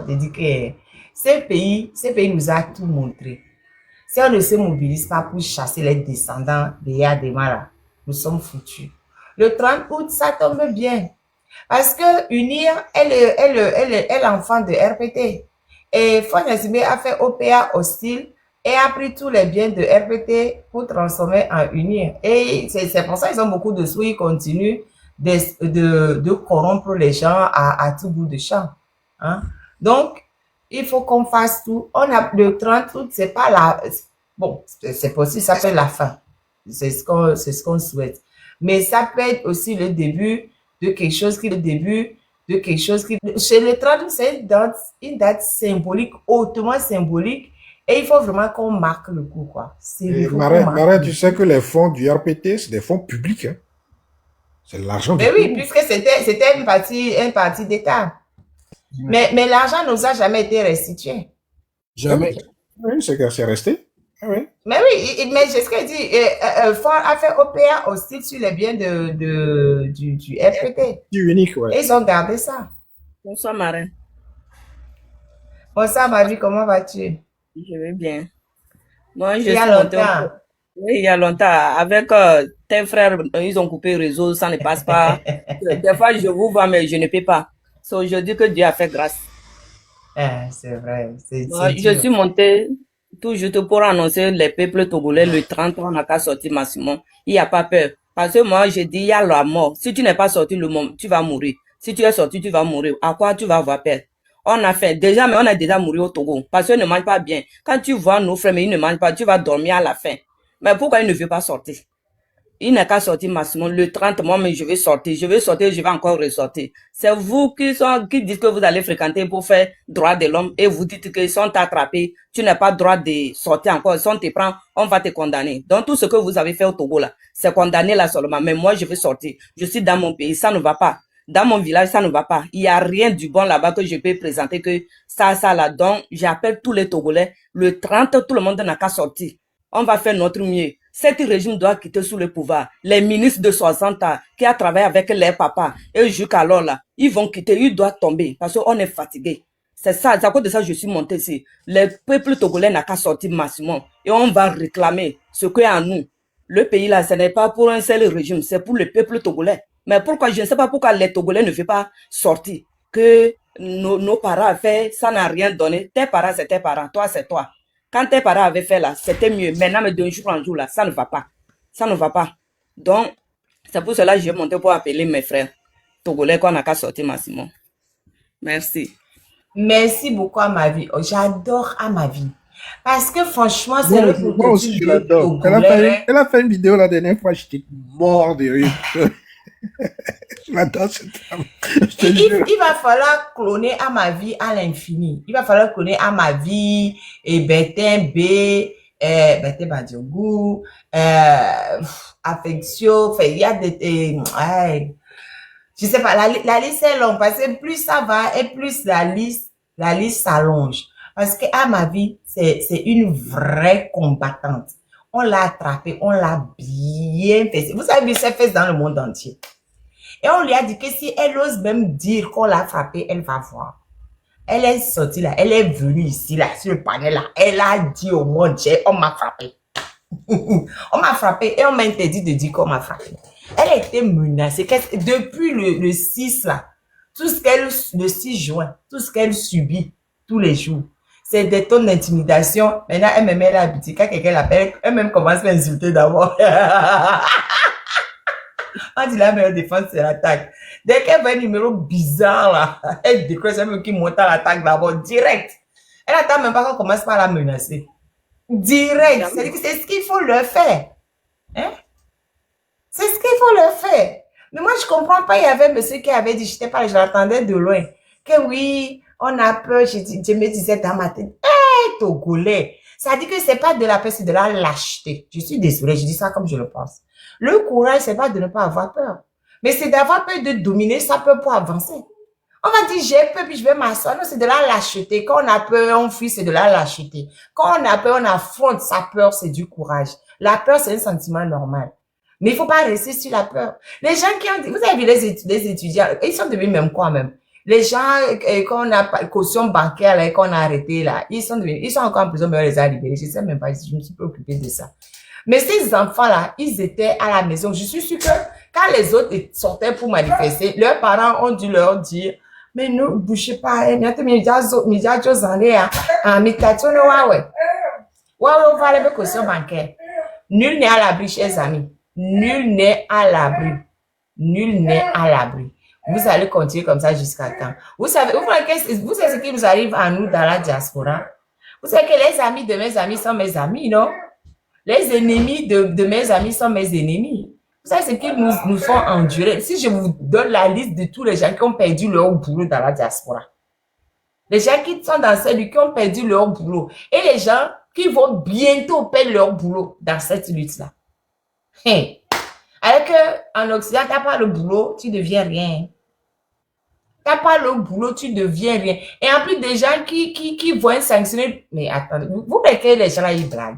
d'accord de dire que ces pays nous a tout montré. Si on ne se mobilise pas pour chasser les descendants de Yadema là, nous sommes foutus. Le 30 août, ça tombe bien. Parce que UNIR est l'enfant de RPT. Et Fonasime a fait OPA hostile et a pris tous les biens de RPT pour transformer en UNIR. Et c'est pour ça qu'ils ont beaucoup de sous, ils continuent de corrompre les gens à tout bout de champ. Hein? Donc, il faut qu'on fasse tout. On a le 30 août, c'est pas la, bon, c'est possible, ça peut être la fin. C'est ce qu'on souhaite. Mais ça peut être aussi le début de quelque chose qui, chez le 30 août, c'est une date symbolique, hautement symbolique. Et il faut vraiment qu'on marque le coup, quoi. Marin, tu sais que les fonds du RPT, c'est des fonds publics, hein. C'est l'argent du Mais oui, pays. puisque c'était une partie d'État. Mais l'argent nous a jamais été restitué. Jamais. Oui, c'est resté. Ah oui. Mais oui, mais c'est ce que dit. Ford a fait OPA aussi sur les biens du RPT. Du unique, ouais. Et ils ont gardé ça. Bonsoir, Marin. Bonsoir, ma vie, comment vas-tu? Je vais bien. Moi, Il y a longtemps. Oui, il y a longtemps. Avec tes frères, ils ont coupé le réseau, ça ne passe pas. Des fois, je vous vois, mais je ne peux pas. So, je dis que Dieu a fait grâce. C'est vrai. Moi, je suis monté tout juste pour annoncer les peuples togolais le 30, on n'a qu'à sortir maximum. Il n'y a pas peur. Parce que moi, je dis, il y a la mort. Si tu n'es pas sorti le moment, tu vas mourir. Si tu es sorti, tu vas mourir. À quoi tu vas avoir peur? On a fait, déjà, mais on a déjà mouru au Togo. Parce qu'ils ne mangent pas bien. Quand tu vois nos frères, mais ils ne mangent pas, tu vas dormir à la fin. Mais pourquoi ils ne veulent pas sortir? Il n'a qu'à sortir maximum le 30 mois, mais je vais sortir, je vais encore ressortir. C'est vous qui dites que vous allez fréquenter pour faire droit de l'homme et vous dites qu'ils sont attrapés, tu n'as pas droit de sortir encore. Si on te prend, on va te condamner. Donc tout ce que vous avez fait au Togo là, c'est condamné là seulement. Mais moi, je vais sortir. Je suis dans mon pays, ça ne va pas. Dans mon village, ça ne va pas. Il n'y a rien du bon là-bas que je peux présenter que ça là. Donc, j'appelle tous les Togolais. Le 30, tout le monde n'a qu'à sortir. On va faire notre mieux. Cet régime doit quitter sous le pouvoir. Les ministres de 60 ans qui ont travaillé avec les papas et jusqu'alors là, ils vont quitter, ils doivent tomber parce qu'on est fatigué. C'est ça, c'est à cause de ça que je suis monté ici. Les peuples togolais n'ont qu'à sortir maximum et on va réclamer ce qu'il y a en nous. Le pays là, ce n'est pas pour un seul régime, c'est pour le peuple togolais. Mais pourquoi, je ne sais pas pourquoi les Togolais ne veulent pas sortir. Que nos parents ont fait, ça n'a rien donné. Tes parents, c'est tes parents, toi, c'est toi. Quand tes parents avaient fait là, c'était mieux. Maintenant, mais d'un jour en jour là, ça ne va pas. Ça ne va pas. Donc, c'est pour cela que j'ai monté pour appeler mes frères Togolais qu'on n'a qu'à sortir maximum. Merci. Merci beaucoup à ma vie. Oh, j'adore à ma vie. Parce que franchement, c'est le Moi aussi, je l'adore. Elle a fait une vidéo la dernière fois, j'étais mort de rire. Je l'adore cette femme. Il va falloir cloner à ma vie à l'infini. Il va falloir cloner à ma vie et Bertin B, Bertin Badiogou, Affection. Il y a des, je sais pas, la liste est longue parce que plus ça va et plus la liste s'allonge. Parce que à ma vie, c'est une vraie combattante. On l'a attrapée, on l'a bien fait. Vous avez vu ses fesses dans le monde entier. Et on lui a dit que si elle ose même dire qu'on l'a frappée, elle va voir. Elle est sortie là, elle est venue ici là, sur le panel là. Elle a dit au monde, on m'a frappé. On m'a frappé et on m'a interdit de dire qu'on m'a frappé. Elle a été menacée. Depuis le 6 là, le 6 juin, tout ce qu'elle subit tous les jours, c'est des tonnes d'intimidation. Maintenant, elle me met la boutique. Quand quelqu'un l'appelle, elle-même commence à l'insulter d'abord. On dit la meilleure défense, c'est l'attaque. Dès qu'elle voit un numéro bizarre, là, elle décroche, c'est même qui monte à l'attaque d'abord, direct. Elle attend même pas qu'on commence par la menacer. Direct. C'est ce qu'il faut leur faire. Hein? C'est ce qu'il faut leur faire. Mais moi, je comprends pas. Il y avait un monsieur qui avait dit, je l'attendais de loin, que oui, on a peur. Je me disais dans ma tête, hey, Togolais. Ça dit que c'est pas de la peur, c'est de la lâcheté. Je suis désolée, je dis ça comme je le pense. Le courage, c'est pas de ne pas avoir peur. Mais c'est d'avoir peur de dominer sa peur pour avancer. On va dire, j'ai peur, puis je vais m'asseoir. Non, c'est de la lâcheté. Quand on a peur, on fuit, c'est de la lâcheté. Quand on a peur, on affronte sa peur, c'est du courage. La peur, c'est un sentiment normal. Mais il faut pas rester sur la peur. Les gens qui ont dit, vous avez vu les étudiants, ils sont devenus même quoi même? Les gens qu'on a caution bancaire là, qu'on a arrêté là, ils sont encore en prison, mais on les a libérés. Je sais même pas, je me suis préoccupée de ça. Mais ces enfants-là, ils étaient à la maison. Je suis sûre que quand les autres sortaient pour manifester, leurs parents ont dû leur dire, mais ne bougez pas, on va aller avec caution bancaire. Nul n'est à l'abri, chers amis. Nul n'est à l'abri. Nul n'est à l'abri. Vous allez continuer comme ça jusqu'à quand? Vous savez ce qui nous arrive à nous dans la diaspora? Vous savez que les amis de mes amis sont mes amis, non? Les ennemis de mes amis sont mes ennemis. Vous savez ce qu'ils nous font endurer? Si je vous donne la liste de tous les gens qui ont perdu leur boulot dans la diaspora. Les gens qui sont dans cette lutte, qui ont perdu leur boulot. Et les gens qui vont bientôt perdre leur boulot dans cette lutte-là. Alors qu'en Occident, tu n'as pas le boulot, tu deviens rien. Tu n'as pas le boulot, tu deviens rien. Et en plus, des gens qui vont être sanctionnés. Mais attendez, vous voyez que les gens là, ils blaguent.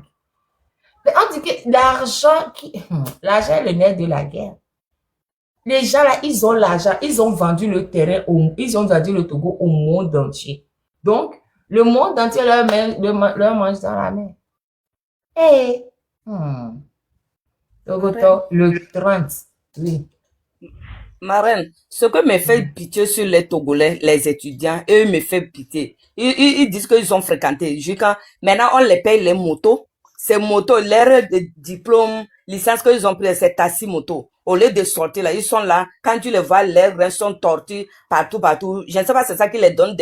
Mais on dit que l'argent est le nerf de la guerre. Les gens là, ils ont l'argent, ils ont vendu le terrain, ils ont vendu le Togo au monde entier. Donc, le monde entier leur mange dans la main. Et, le 30, oui. Marraine, ce que me fait pitié sur les Togolais, les étudiants, eux me fait pitié. Ils disent qu'ils ont fréquenté. Maintenant, on les paye les motos. Ces motos, leur diplôme, licence qu'ils ont pris, c'est taxi moto. Au lieu de sortir là, ils sont là. Quand tu les vois, leurs reins sont tortus partout. Je ne sais pas, c'est ça qui les donne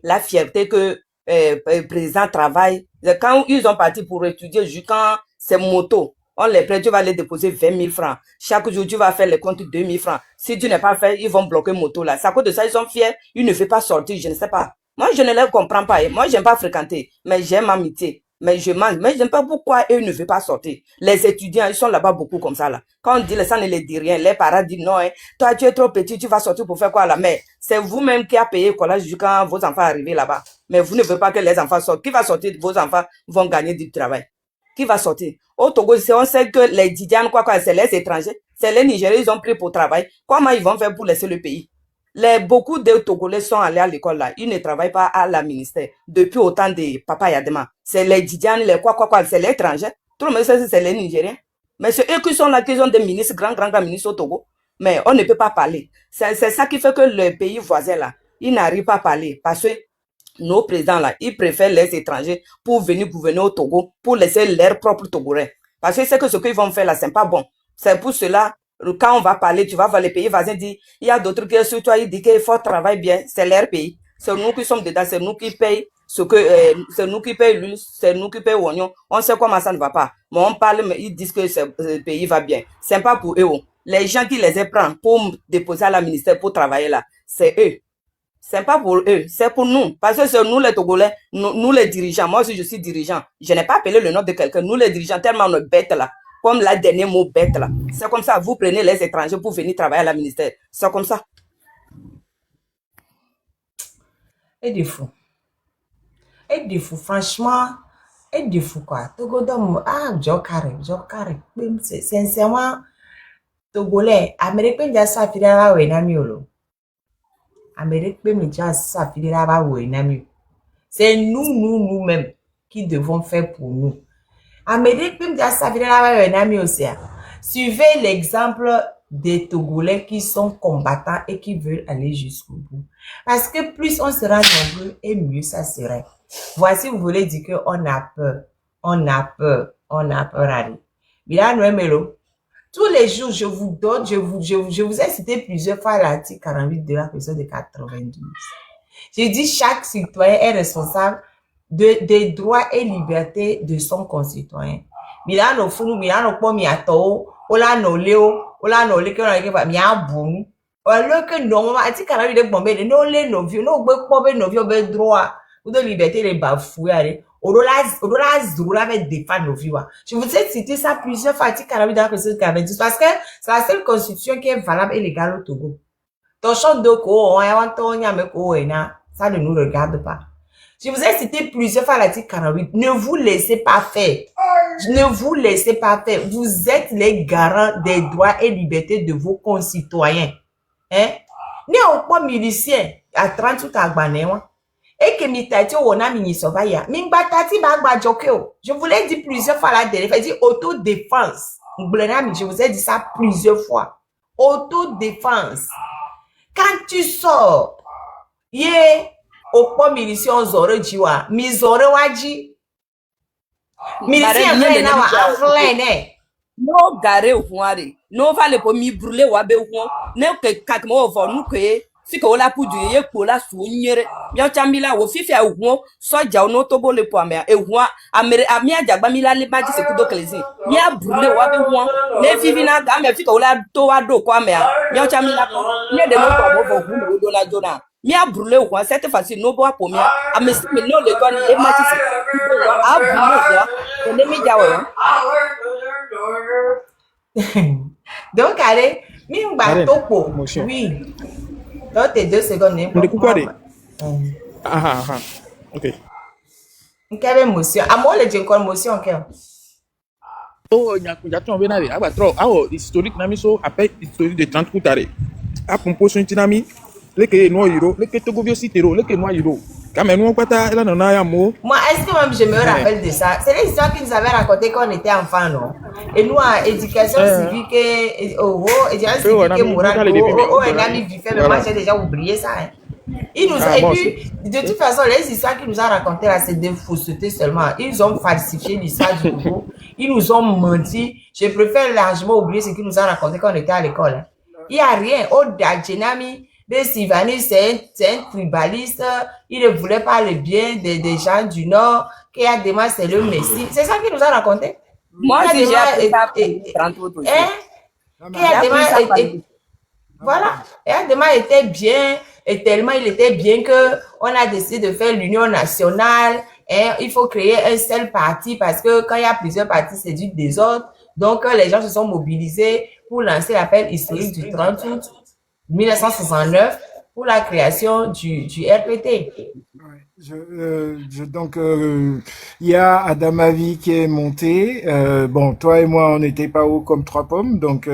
la fierté que le président travaille. Quand ils ont parti pour étudier, quand ces motos, on les prête, tu vas les déposer 20 000 francs. Chaque jour, tu vas faire les comptes 2 000 francs. Si tu n'es pas fait, ils vont bloquer moto là. C'est à cause de ça, ils sont fiers. Ils ne veulent pas sortir, je ne sais pas. Moi, je ne les comprends pas. Moi, j'aime pas fréquenter, mais j'aime amitié. Mais je mange. Mais je n'aime pas pourquoi eux ne veulent pas sortir. Les étudiants, ils sont là-bas beaucoup comme ça là. Quand on dit ça ne les dit rien, les parents disent non, hein, toi tu es trop petit, tu vas sortir pour faire quoi là? Mais c'est vous-même qui a payé le collège quand vos enfants arrivent là-bas. Mais vous ne voulez pas que les enfants sortent. Qui va sortir? Vos enfants vont gagner du travail. Qui va sortir? Au Togo, on sait que les Didianes, c'est les étrangers, c'est les Nigériens, ils ont pris pour travail. Comment ils vont faire pour laisser le pays? Beaucoup de Togolais sont allés à l'école là. Ils ne travaillent pas à la ministère depuis autant de Papa Yadema. C'est les Didianes, les c'est les étrangers. Tout le monde sait que c'est les Nigériens. Mais c'est eux qui sont là, qui ont des ministres, grands ministres au Togo. Mais on ne peut pas parler. C'est ça qui fait que le pays voisin là, ils n'arrivent pas à parler. Parce que nos présidents là, ils préfèrent les étrangers pour venir gouverner au Togo, pour laisser leur propre Togolais. Parce que c'est que ce qu'ils vont faire là, c'est pas bon. C'est pour cela, quand on va parler, tu vas voir les pays voisins dire, il y a d'autres qui sur toi, ils disent qu'il faut travailler bien, c'est leur pays. C'est nous qui sommes dedans, c'est nous qui payons c'est nous qui payons l'huile, c'est nous qui payons l'oignon. On sait comment ça ne va pas. Mais on parle, mais ils disent que ce pays va bien. C'est pas pour eux. Les gens qui les prennent pour déposer à la ministère pour travailler là, c'est eux. C'est pas pour eux, c'est pour nous. Parce que c'est nous les Togolais, nous les dirigeants. Moi aussi, je suis dirigeant. Je n'ai pas appelé le nom de quelqu'un. Nous les dirigeants, tellement on est bêtes là. Comme la dernière mot bête là. C'est comme ça, vous prenez les étrangers pour venir travailler à la ministère. C'est comme ça. Et des fous. Franchement. Et des fous quoi. Togo d'homme, Jokare. Sincèrement, Togolais, Amérique, il y a ça, il y a Amérique, c'est nous-mêmes qui devons faire pour nous. Amérique, suivez l'exemple des Togolais qui sont combattants et qui veulent aller jusqu'au bout. Parce que plus on sera nombreux et mieux ça serait. Voici, vous voulez dire qu'on a peur. On a peur. Allez. Bien, Noëmelo. Tous les jours, je vous ai cité plusieurs fois l'article 48 de la Constitution de 92. J'ai dit chaque citoyen est responsable des droits et libertés de son concitoyen. Milano funu, milano po miato, ola no leo, ola no le que on a mia bon. Alors que normalement, article 48 de bombe, no le no vieux, no bombe no vieux, be droit ou de liberté les bafoués, allez. Odola Zoula va défendre nos vies. Je vous ai cité ça plusieurs fois, article 48 dans la Constitution de 92, parce que c'est la seule constitution qui est valable et légale au Togo. Ton champ de ko, ça ne nous regarde pas. Je vous ai cité plusieurs fois l'article 48. Ne vous laissez pas faire. Ne vous laissez pas faire. Vous êtes les garants des droits et libertés de vos concitoyens. Hein? Né au pas milicien. à 30 août à Gbanéwa. Et que Mitati, on a mis Sovaya. Mingbatati Bagba Jokeo. Je vous l'ai dit plusieurs fois la dernière fois. Il dit autodéfense. Je vous ai dit ça plusieurs fois. Autodéfense. Quand tu sors, au point milition zore jiwa, mi zore waji. Milition rien na wa aflene. No gare ouare. No vale pour mi brûler wa be ouon. Ne que kakmo vo nu que si ko la pudu ye ko la su nyere. Bien chamila wo fifi a ouon so ja no to bo le po ame e ouon amere amia jagba mi la le baji se kudo klezi. Mi a brûler wa be ouon. Ne fifi na ga me fi ko la to wa do ko ame a. Bien chamila ko. Ne de no ko bo vo do la jona. Mi a brûlé ou quoi cette fois-ci no bois pour mi a me no le don le mati se a brûlé quoi ne mi jawo donc allez mi ngba topo oui donc tes 2 secondes ok quelle émotion amour le j'ai encore émotion quelle oh nyakujaton benare aba tro awo historique nami so appel historique de 30 coutare a composition tinami leke no euro leke togo bio sitero leke no euro Cameroun pata ela nana ya mo. Moi est-ce que même je me rappelle de ça, c'est les histoires qu'ils nous avaient racontées quand on était enfant, non? Et nous à éducation civique éducation civique morale un ami vifait mais moi j'ai déjà oublié ça hein. Ils nous et puis de toute façon les histoires qu'ils nous ont racontées là c'est des faussetés seulement. Ils ont falsifié l'histoire du Congo. Ils nous ont menti. Je préfère largement oublier ce qu'ils nous ont raconté quand on était à l'école. Hein. Il n'y a rien. Odadjenami, de Sivani, c'est un tribaliste. Il ne voulait pas le bien des gens du Nord. Qu'il y a des c'est le Messie. C'est ça qu'il nous a raconté. Moi, j'ai appris ça pour 30 autres. Voilà. Et Adema était bien. Et tellement il était bien que on a décidé de faire l'union nationale. Et il faut créer un seul parti parce que quand il y a plusieurs partis, c'est du désordre. Donc, les gens se sont mobilisés pour lancer l'appel historique du 30 août 1969 pour la création du RPT. Donc, il y a Adamavi qui est monté. Bon, toi et moi, on n'était pas haut comme 3 pommes. Donc,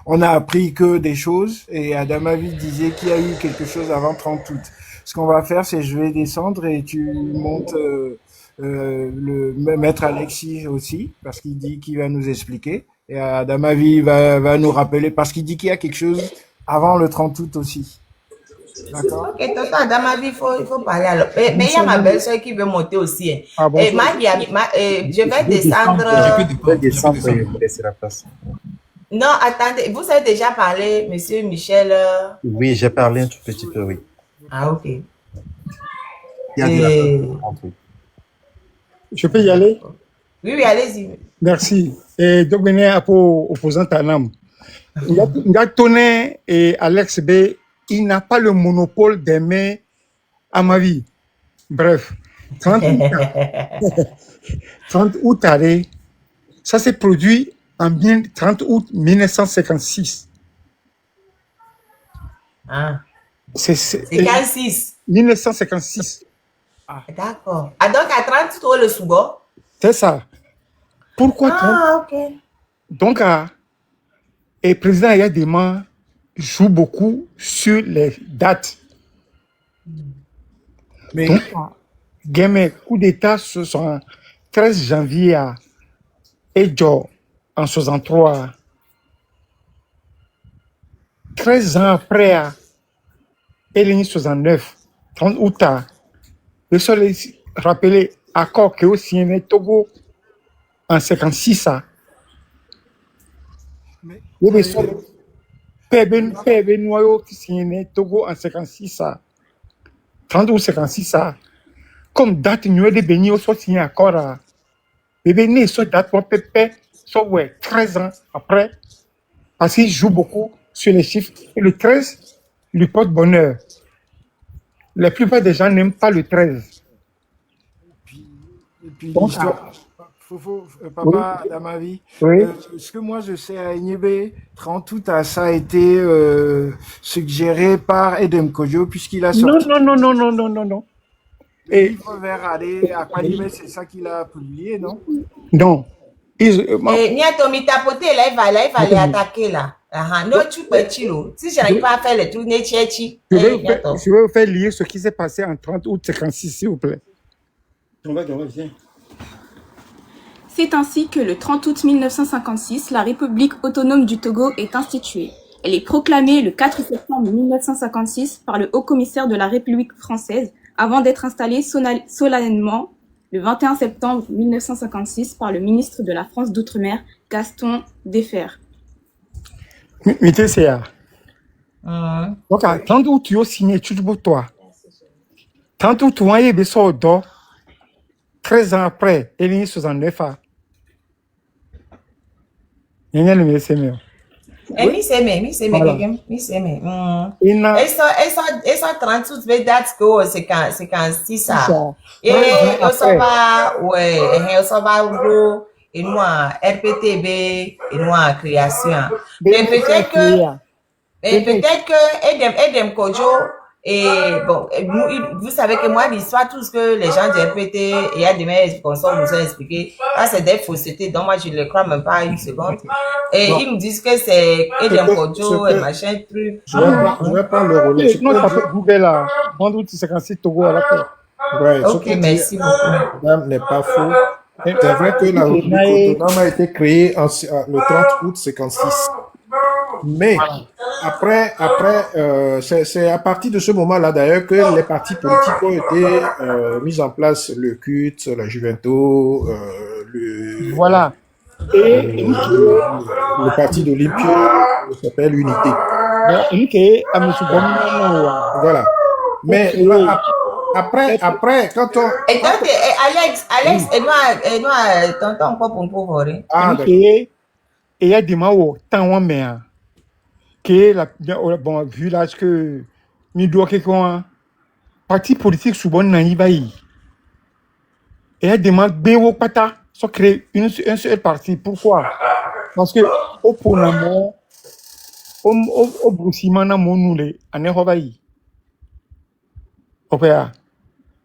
on a appris que des choses. Et Adamavi disait qu'il y a eu quelque chose avant 30 août. Ce qu'on va faire, c'est je vais descendre et tu montes le maître Alexis aussi, parce qu'il dit qu'il va nous expliquer. Et Adamavi va nous rappeler, parce qu'il dit qu'il y a quelque chose avant le 30 août aussi. D'accord. Ok, Toto Adamavi, il faut parler alors. Mais il y a ma belle-soeur qui veut monter aussi. Hein. Ah, bon, et je vais descendre. Je vais descendre et vous laisser la place. Non, attendez, vous avez déjà parlé, monsieur Michel? Oui, j'ai parlé un tout petit peu, oui. Ah, ok. Il y a de la place. Je peux y aller? Oui, allez-y. Merci. Et donc, pour opposant Tanam. Ngatone et Alex B, il n'a pas le monopole des mains à ma vie. Bref, 30 août, ça s'est produit en 30 août 1956. Ah. C'est 56. 1956. Ah. D'accord. Ah, donc à 30 août, le Sougo? C'est ça. Pourquoi 30? Ah, ok. Donc, et le président Yadema joue beaucoup sur les dates. Mais donc, Guémé, coup d'État, ce sont 13 janvier à Edjo en 63. 13 ans après, à Eleni 69, 30 août, le seul rappelé accord que aussi un Togo en 56. Il y a PB noyau qui signe Togo en 56. 30 août 56. Comme date, nous avons béni au soit signé accord. Bébé né, soit date pour Pépé, soit 13 ans après. Parce qu'il joue beaucoup sur les chiffres. Et le 13 lui porte bonheur. La plupart des gens n'aiment pas le 13. Et puis papa, dans ma vie, oui. Ce que moi je sais à Ignébé, 30 août, ça a été suggéré par Edem Kodjo, puisqu'il a sorti. Non. Et vers aller à Kwanime, c'est ça qu'il a publié, non? Non. Niato, mi tapoté, là, il va aller attaquer, là. Non, tu peux chilo. Si je n'arrive pas à faire les trucs, ne tchéchi. Je vais vous faire lire ce qui s'est passé en 30 août 56, s'il vous plaît. Viens. C'est ainsi que le 30 août 1956, la République autonome du Togo est instituée. Elle est proclamée le 4 septembre 1956 par le haut-commissaire de la République française avant d'être installée solennellement le 21 septembre 1956 par le ministre de la France d'Outre-mer, Gaston Defferre. Mité c'est donc à 30 août tu as signé tout pour toi. 30 août tu as eu besoin de 13 ans après, il est 69 ans. Il y a le médecin. Mi seme, Voilà. mi seme. Il n'a Eso 30 août, mais date que c'est quand ça. ça. Et 13 ans on s'en après. va, ouais, on s'en va au gros, et nous en RPTB, et nous en création. Mais peut-être que Edem Kojo, et bon, vous savez que moi, l'histoire, tout ce que les gens du RPT et à des consorts nous ont expliqué, là, c'est des faussetés, donc moi, je ne le crois même pas une seconde. Et ils me disent que c'est Edem Kojo et machin, truc. Je vais prendre le relais. Non, tu as fait Google là. 30 août 56 Togo à la paix. Ouais, ce Ok, que merci dit beaucoup. madame n'est pas faux. C'est vrai que la République autonome a été créée le 30 août 56. Mais après, c'est à partir de ce moment-là d'ailleurs que les partis politiques ont été mis en place, le CUT, la Juvento, Voilà. Et le parti de l'Ipio, qui s'appelle Unité. Voilà. Mais là, après, quand on... Et donc, Alex, et moi, tonton, encore pour nous voir. Ah, d'accord. et il y a des mots tant mais que la bon village que mi doit que quoi parti politique souvent naïvaï et il y a des mots béo pata sont créé un seul parti. Pourquoi? Parce que au ponamo au broussiment na monoulé en Europe. Opéra.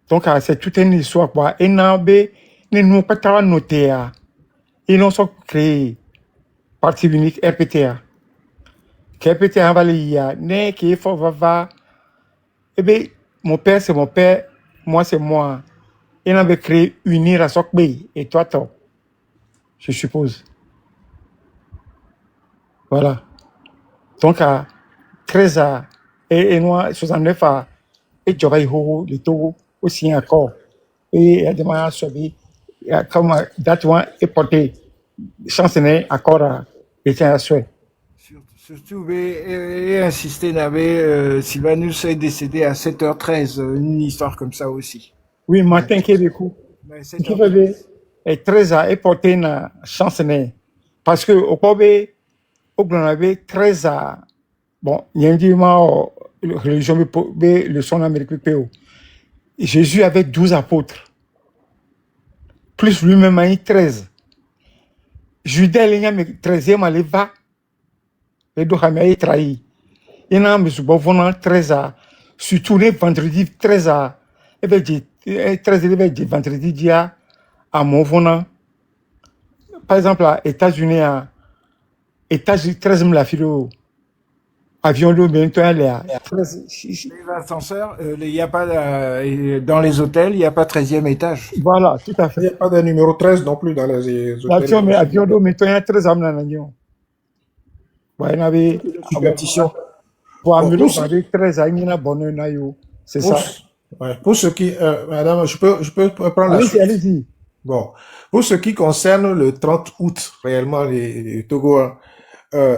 Donc c'est toute une histoire quoi. Et n'abé ne nous pas noté ils ont créé parti unique RPTA. RPTA va les né qui faut va. Eh bien, mon père c'est mon père, moi c'est moi. Ils avaient créé unir à Sokbé et toi, je suppose. Voilà. Donc à 13 ans et moi 69 ans et j'aurais eu le Togo aussi encore. Et à demain subi comme date est porté chance n'est encore et tiens à souhait. Surtout, et insister, Sylvanus est décédé à 7h13, une histoire comme ça aussi. Oui, matin Québécois. Mais Qui veut et 13 ans est porté na chance n'est parce que au Kobe au Granavé 13 ans bon il y a un dimanche religion le son américain PO. Jésus avait 12 apôtres plus lui-même a eu 13. Judas il y a 13e allé va et donc il a trahi. Il y a un monsieur venant 13 ans surtout les vendredi 13 ans et ben 13 et vendredi dia à mon venant. Par exemple, à États-Unis, à États-Unis, 13e la philo, avion de bientôt aller à 13. l'ascenseur, il n'y a pas, dans les hôtels, il n'y a pas 13e étage. Voilà, tout à Il n'y fait. a pas de numéro 13 non plus dans les L'avion, mais hôtels. avion de bientôt 13e dans l'avion. Ouais, il y avait, Superstition. pour Bon, amener, pour il y avait 13 ans, il y a bonne naïo. C'est ça. Pour ce qui, madame, je peux prendre la Allez-y, suite. allez-y. Bon, pour ce qui concerne le 30 août, réellement, les Togoans,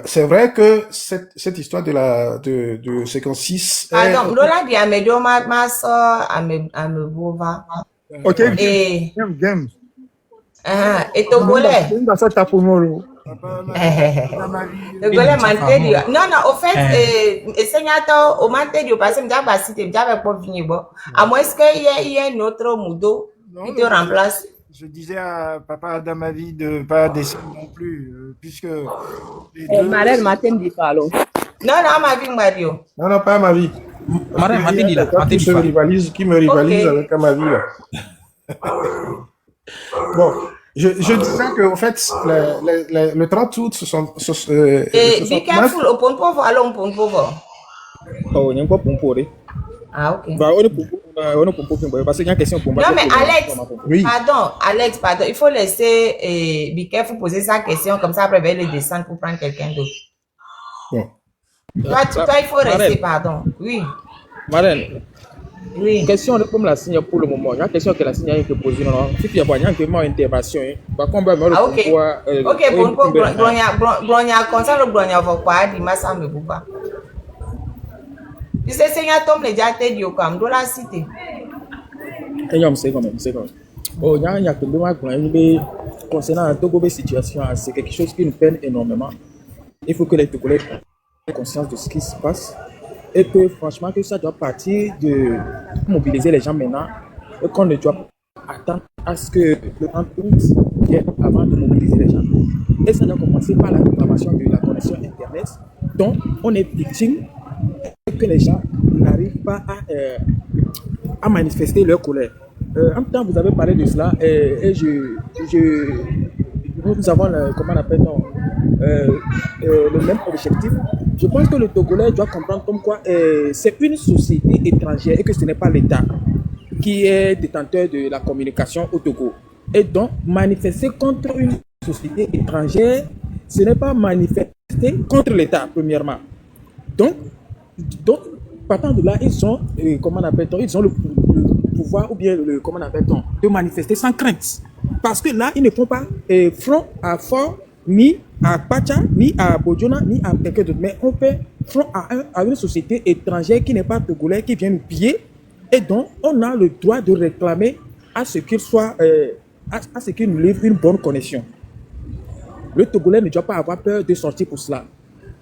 c'est vrai que cette histoire de 56 Pardon, Lola dit à mes deux, ma soeur, à me bova. Ok, Et, game. et Togolais. Dans ça, t'as pour nous. Togolais, manterio. Non, au fait, Seigneur, au manterio, parce que je n'avais pas cité, je n'avais pas venu. À moins qu'il y ait un autre moudo qui te remplace. Je disais à papa Adamavi de ne pas descendre non plus, puisque les deux... Marel matin dit parlons. Non, ma vie, Mario. Non, pas ma vie. Madame, Maté dit là. Maté dit Qui me rivalise Ok. avec ma vie, là. Bon, Je disais que, en fait, le 30 août, Et be 69, careful, open povo, allons open povo. Oh, il y a encore pour pour. Ah, ok. Bah, on est pour parce qu'il y a une question pour moi. Non, mais Alex, oui. pardon, il faut laisser be careful poser sa question, comme ça après, elle va le descendre pour prendre quelqu'un d'autre. Bon. Toi, il faut rester, pardon. Oui, Marraine, oui. question comme la signe pour le moment. Il y a une question que la signe a été posée. Non, si tu y a une intervention, par contre, Ah, ok. Ok, bon, Gloria, comme ça, le Gloria va quoi, dit, ma ça me bouge pas. Tu sais, Seigneur Tom, les déjà t'es dit, comme, dans la cité. c'est quand même. Oh, il y a que deux mois concernant la Togo situation, c'est quelque chose qui nous peine énormément. Il faut que les Togolais aient conscience de ce qui se passe et que franchement que ça doit partir de mobiliser les gens maintenant et qu'on ne doit pas attendre à ce que le 30 août vienne avant de mobiliser les gens. Et ça doit commencer par la réclamation de la connexion Internet dont on est victime et que les gens n'arrivent pas à manifester leur colère. En même temps, vous avez parlé de cela et nous avons comment on appelle le même objectif. Je pense que le Togolais doit comprendre comme quoi c'est une société étrangère et que ce n'est pas l'État qui est détenteur de la communication au Togo. Et donc, manifester contre une société étrangère, ce n'est pas manifester contre l'État, premièrement. Donc, partant de là, ils ont, comment on appelle-t-on, ils ont le pouvoir ou bien comment on appelle-t-on, de manifester sans crainte. Parce que là, ils ne font pas front à Fort, ni à Pacha, ni à Bodjona, ni à quelqu'un d'autre. Mais on fait front à une société étrangère qui n'est pas togolais, qui vient nous piller. Et donc, on a le droit de réclamer à ce qu'il soit, à ce qu'il nous livre une bonne connexion. Le Togolais ne doit pas avoir peur de sortir pour cela.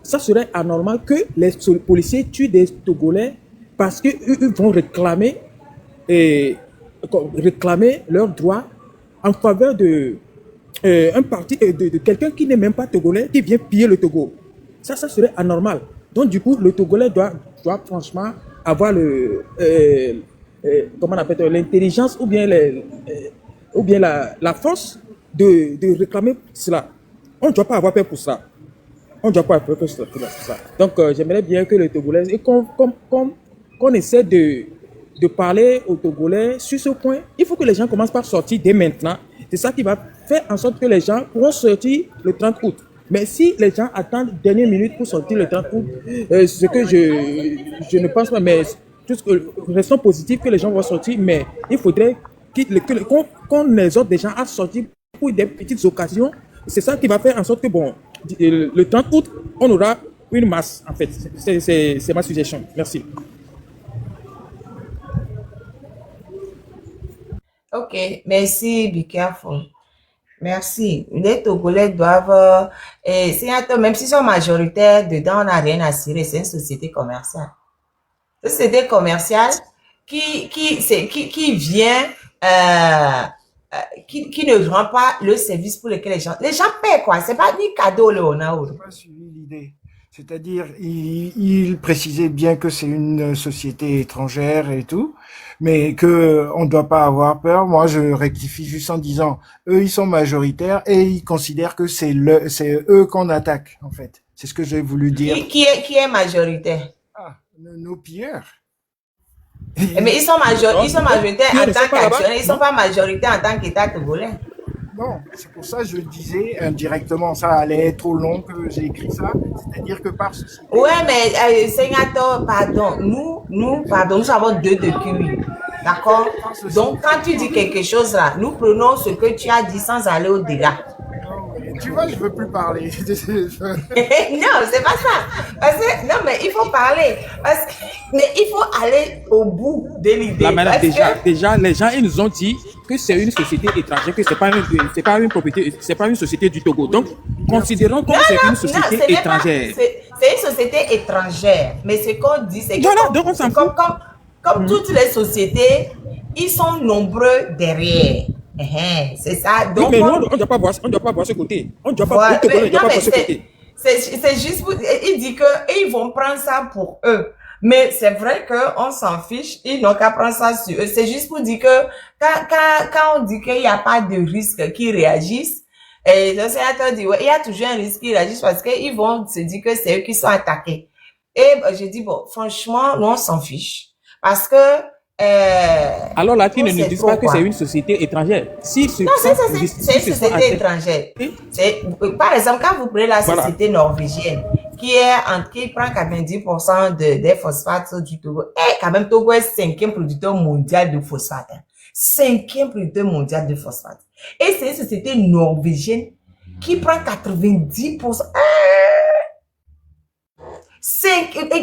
Ça serait anormal que les policiers tuent des Togolais parce qu'ils vont réclamer leurs droits en faveur de un parti de quelqu'un qui n'est même pas Togolais, qui vient piller le Togo. Ça serait anormal. Donc du coup, le Togolais doit franchement avoir comment on appelle l'intelligence ou bien la force de réclamer cela. On ne doit pas avoir peur pour ça. On ne doit pas avoir peur pour ça. Donc j'aimerais bien que le Togolais, et qu'on essaie de parler aux Togolais sur ce point. Il faut que les gens commencent par sortir dès maintenant. C'est ça qui va faire en sorte que les gens pourront sortir le 30 août. Mais si les gens attendent dernière minute pour sortir le 30 août, ce que je ne pense pas, mais restons positifs que les gens vont sortir, mais il faudrait qu'on les autres des gens à sortir pour des petites occasions. C'est ça qui va faire en sorte que, bon, le 30 août, on aura une masse, en fait. C'est ma suggestion. Merci. Ok, merci, be careful. Merci. Les Togolais doivent, même s'ils sont majoritaires, dedans, on n'a rien à cirer. C'est une société commerciale. Une société commerciale qui vient, qui ne rend pas le service pour lequel les gens paient, quoi. C'est pas ni cadeau, Léonard. Je n'ai pas suivi l'idée. C'est-à-dire, il précisait bien que c'est une société étrangère et tout, mais que on ne doit pas avoir peur. Moi, je rectifie juste en disant, eux, ils sont majoritaires et ils considèrent que c'est eux qu'on attaque, en fait. C'est ce que j'ai voulu dire. Qui est majoritaire? Ah, nos pilleurs. Mais ils sont majoritaires en tant qu'actionnaires, ils sont pas majoritaires en tant qu'État togolais. Non, c'est pour ça que je disais indirectement, ça allait être trop long que j'ai écrit ça. C'est-à-dire que par ceci. Ouais, mais Sénateur, pardon, nous avons deux de QI. D'accord? Donc, quand tu dis quelque chose là, nous prenons ce que tu as dit sans aller au-delà. Tu vois, je veux plus parler. Non, c'est pas ça. Parce que, non, mais il faut parler. Mais il faut aller au bout de l'idée. Déjà, les gens, ils nous ont dit que c'est une société étrangère, que c'est pas une propriété, c'est pas une société du Togo. Donc, considérons que c'est une société étrangère. C'est une société étrangère. Mais ce qu'on dit, c'est que voilà, donc on s'en fout. Comme toutes les sociétés, ils sont nombreux derrière. C'est ça. Donc, oui, mais on ne doit pas voir ce côté. On ne doit pas voir ce côté. C'est juste pour, il dit que ils vont prendre ça pour eux. Mais c'est vrai qu'on s'en fiche, ils n'ont qu'à prendre ça sur eux. C'est juste pour dire que quand on dit qu'il n'y a pas de risque qu'ils réagissent, et le sénateur dit, ouais, il y a toujours un risque qu'ils réagissent parce qu'ils vont se dire que c'est eux qui sont attaqués. Et je dis, bon, franchement, nous, on s'en fiche. Parce que, Alors là, qu'ils ne nous, nous c'est disent trop, pas que quoi. c'est une société étrangère. Si ce Non, sont, c'est une si ce sont société étrangère. Par exemple, quand vous prenez la voilà. société norvégienne, qui prend 90% des phosphates du Togo, et quand même, Togo est 5e producteur mondial de phosphate. 5e producteur mondial de phosphate. Et c'est une société norvégienne qui prend 90%.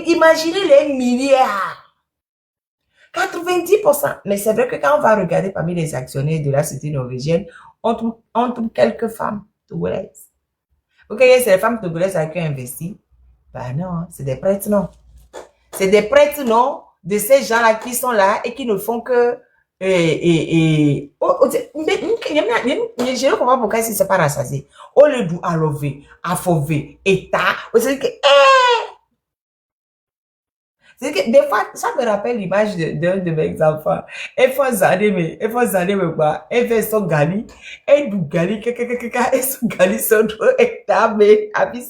Imaginez les milliards. 90%. Mais c'est vrai que quand on va regarder parmi les actionnaires de la société norvégienne, on trouve quelques femmes togolaises. Ok, c'est les femmes togolaises qui ont investi. Ben non, c'est des prêtres, non. C'est des prêtres, non, de ces gens-là qui sont là et qui ne font que... je ne comprends pas pourquoi ils ne sont pas rassasiés. Au lieu d'allover, affauver, état, c'est que... C'est que des fois, ça me rappelle l'image d'un de mes enfants. Elle fait mais quoi. Elle fait son gali. Elle du gali, et son gali, son état, mais, abi.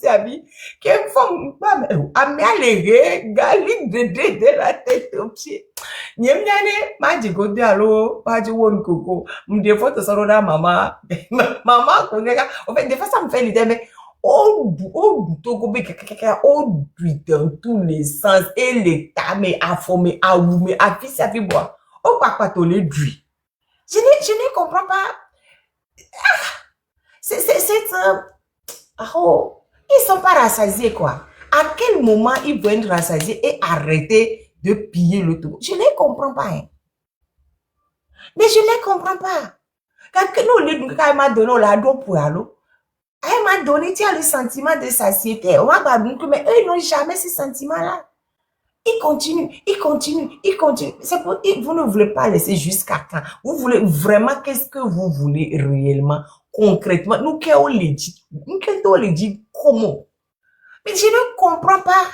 Qu'elle fait, mais allez, gali, de la tête au pied. Nyemnyane, maji go de alo, maji won koko. M'de fois, te soro na maman. Maman, en fait, des fois, ça me fait l'idée, mais, on dans tous les sens et l'état mais affamé à oumer à fils à bois on va pas te le druit je ne comprends pas ils sont pas rassasiés quoi à quel moment ils vont être rassasiés et arrêter de piller le tout je ne comprends pas hein. Mais je ne comprends pas quand nous m'a donné la don pour allo. Elle m'a donné, tu as le sentiment de satiété. On va pas dire que, mais eux, ils n'ont jamais ce sentiment-là. Ils continuent. C'est pour, vous ne voulez pas laisser jusqu'à quand? Vous voulez vraiment, qu'est-ce que vous voulez réellement, concrètement? Nous, qu'est-ce qu'on les dit, comment? Mais je ne comprends pas.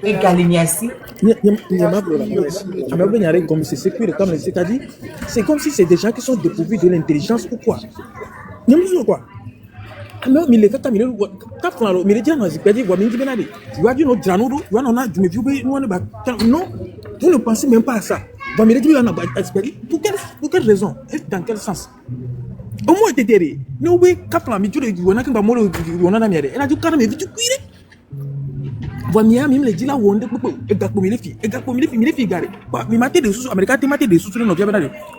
Et Galiniasi. C'est-à-dire, c'est comme si c'est des gens qui sont dépourvus de l'intelligence ou quoi. Non, mais les gars, mais non, vous ne pensez même pas à ça. Pour quelle raison? Et dans quel sens? Au moins, t'es derrière. Nous, oui, Kaplan, mais tu le dis, on a qu'un bamolo, on a un ami. Elle a dit, carrément, mais tu cuires. Voyez, même les là où on est, et gars, les filles, garé. Mais maté des sous, américains, maté des sous, non, bien,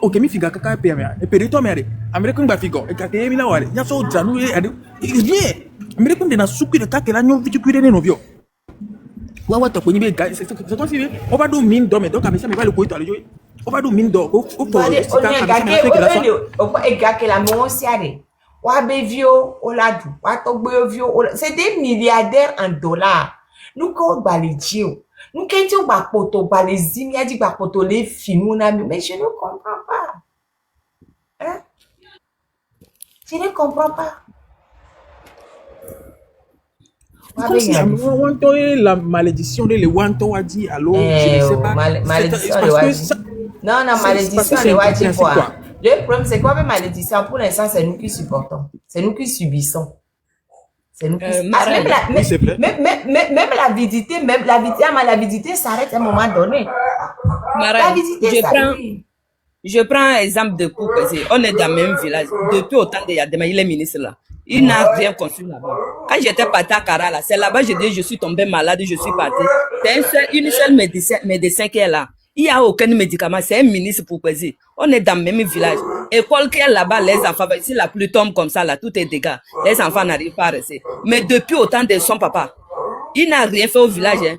ok, mi figa, kaka, PMA, et périto, mais américain, bafigo, et kate, mi la wale, ya so, janou, et bien, américain, de na souki, de kake, la nyon, vitu, cuire, non, vieux. Wawa, t'as connu, c'est comme si, on va do mine d'homme, et donc, à mes va le couille, on va do mine d'homme, au gars que la maman aussi allait. C'est des milliardaires en dollars. Nous, quand on les dieux, nous, quand on les zimia, dit les films, mais je ne comprends pas. Hein? Je ne comprends pas. Comme si la malédiction de le Wanto a dit, allô, je ne sais pas. Malédiction de Wadi. Non, malédiction de Wadi, quoi. Le problème, c'est quoi, mais malédiction, pour l'instant, c'est nous qui supportons. C'est nous qui subissons. C'est nous qui même l'avidité s'arrête à un moment donné. Je prends un exemple de Koukoué. On est dans le même village. Depuis autant de Yadema, il est ministre là. Il n'a rien construit là-bas. Quand j'étais parti à Kara, là, c'est là-bas, je dis, je suis tombé malade, je suis parti. C'est une seule médecin qui est là. Il n'y a aucun médicament, c'est un ministre pour Koukoué. On est dans le même village. École qui est là-bas, les enfants, si la pluie tombe comme ça, là, tout est dégâts. Les enfants n'arrivent pas à rester. Mais depuis autant de son papa, il n'a rien fait au village. Hein.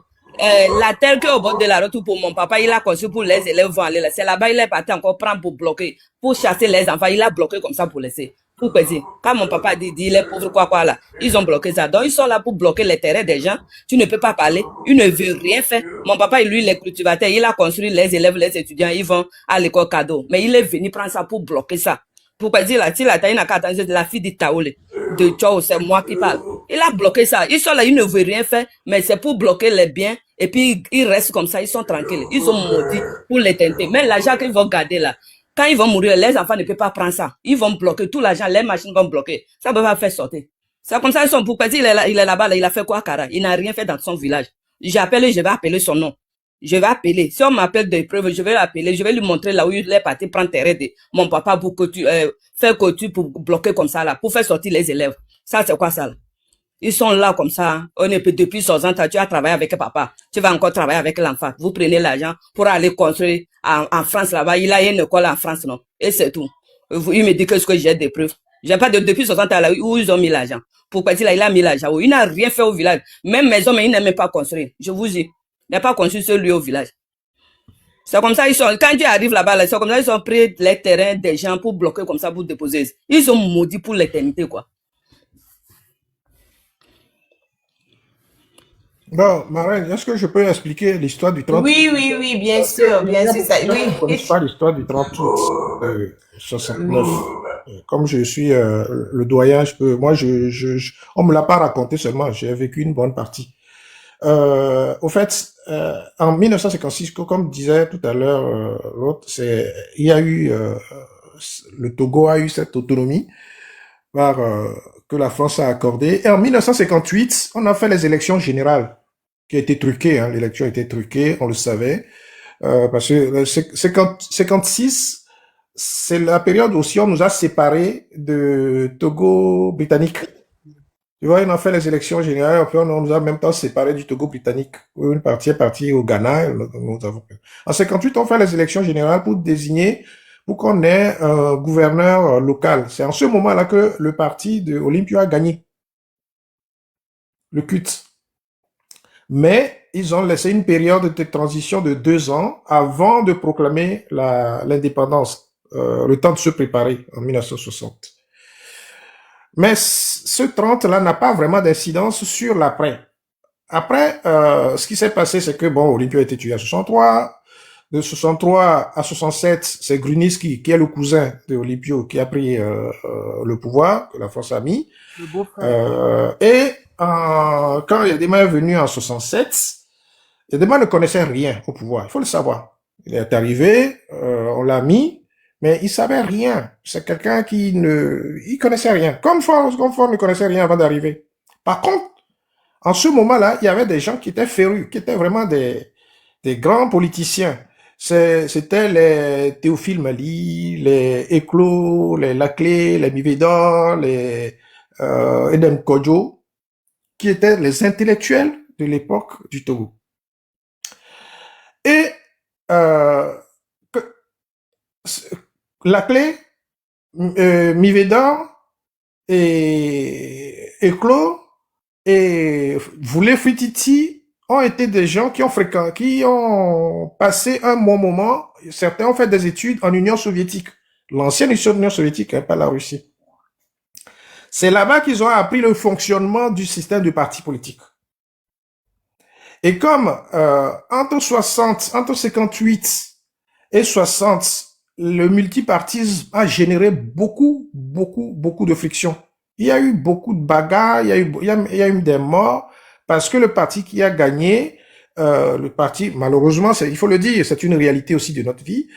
La terre qui est au bord de la route pour mon papa, il a construit pour les élèves vont aller là. C'est là-bas, il est parti encore prendre pour bloquer, pour chasser les enfants. Il a bloqué comme ça pour laisser. Pour peser. Quand mon papa dit, il est pauvre, quoi là, ils ont bloqué ça. Donc, ils sont là pour bloquer les terrains des gens. Tu ne peux pas parler. Ils ne veulent rien faire. Mon papa, lui, il est cultivateur. Il a construit les élèves, les étudiants, ils vont à l'école cadeau. Mais il est venu prendre ça pour bloquer ça. Pour dire, là, si la taille n'a qu'à attendre, la fille dit Taoulé. de Tchao, c'est moi qui parle. Il a bloqué ça. Ils sont là, ils ne veulent rien faire, mais c'est pour bloquer les biens. Et puis, ils restent comme ça, ils sont tranquilles. Ils ont maudit pour les tenter. Mais l'argent qu'ils vont garder là, quand ils vont mourir, les enfants ne peuvent pas prendre ça. Ils vont bloquer tout l'argent, les machines vont bloquer. Ça ne peut pas faire sortir. C'est comme ça, ils sont pour petit, il est là-bas, là, il a fait quoi, Kara? Il n'a rien fait dans son village. J'appelle, je vais appeler son nom. Je vais appeler. Si on m'appelle des preuves, je vais l'appeler. Je vais lui montrer là où il est parti prendre terrain de mon papa pour que tu, faire que tu, pour bloquer comme ça là, pour faire sortir les élèves. Ça, c'est quoi ça là? Ils sont là comme ça. On est depuis 60 ans, tu as travaillé avec papa. Tu vas encore travailler avec l'enfant. Vous prenez l'argent pour aller construire en France là-bas. Il a une école en France, non? Et c'est tout. Il me dit que ce que j'ai des preuves. J'ai pas depuis 60 ans là où ils ont mis l'argent. Pour partir là, il a mis l'argent. Il n'a rien fait au village. Même maison, mais il n'a même pas construit. Je vous dis. Il n'a pas construit ce lieu au village. C'est comme ça, ils sont, quand Dieu arrive là-bas, là, c'est comme ça, ils ont pris les terrains des gens pour bloquer comme ça, pour déposer. Ils sont maudits pour l'éternité, quoi. Bon, Marraine, est-ce que je peux expliquer l'histoire du 30 Oui, oui, oui, bien sûr, bien sûr. Ça, Je ne oui. connais pas l'histoire du 30 août 69. Comme je suis le doyen, moi, on me l'a pas raconté seulement, j'ai vécu une bonne partie. Au fait, en 1956, comme disait tout à l'heure l'autre, il y a eu, le Togo a eu cette autonomie que la France a accordée. Et en 1958, on a fait les élections générales qui a été truquée. Hein, l'élection a été truquée, on le savait. Parce que 56, c'est la période aussi où on nous a séparés de Togo britannique. Tu vois, on a fait les élections générales, après on nous a en même temps séparés du Togo britannique. Une partie est partie au Ghana. En 58, on fait les élections générales pour qu'on ait un gouverneur local. C'est en ce moment-là que le parti de Olympio a gagné le CUT. Mais ils ont laissé une période de transition de 2 ans avant de proclamer l'indépendance, le temps de se préparer en 1960. Mais ce 30-là n'a pas vraiment d'incidence sur l'après. Après, ce qui s'est passé, c'est que, bon, Olympio a été tué à 63. De 63 à 67, c'est Gruniski, qui est le cousin de Olympio, qui a pris le pouvoir, que la France a mis. Le beau-frère. Quand Yadema est venu en 67, Yadema ne connaissait rien au pouvoir, il faut le savoir. Il est arrivé, on l'a mis, mais il savait rien. C'est quelqu'un il connaissait rien. Comme Ford ne connaissait rien avant d'arriver. Par contre, en ce moment-là, il y avait des gens qui étaient férus, qui étaient vraiment des grands politiciens. C'était les Théophile Mali, les Eklo, les Laclé, les Mivédor, les Edem Kodjo, qui étaient les intellectuels de l'époque du Togo. Et Laclé, Mivédor et Eklo et Voulé Frititi ont été des gens qui ont passé un bon moment. Certains ont fait des études en Union soviétique, l'ancienne Union soviétique, hein, pas la Russie. C'est là-bas qu'ils ont appris le fonctionnement du système de partis politiques. Et comme entre 58 et 60, le multipartisme a généré beaucoup de friction. Il y a eu beaucoup de bagarres, il y a eu des morts, parce que le parti qui a gagné, le parti, malheureusement, il faut le dire, c'est une réalité aussi de notre vie,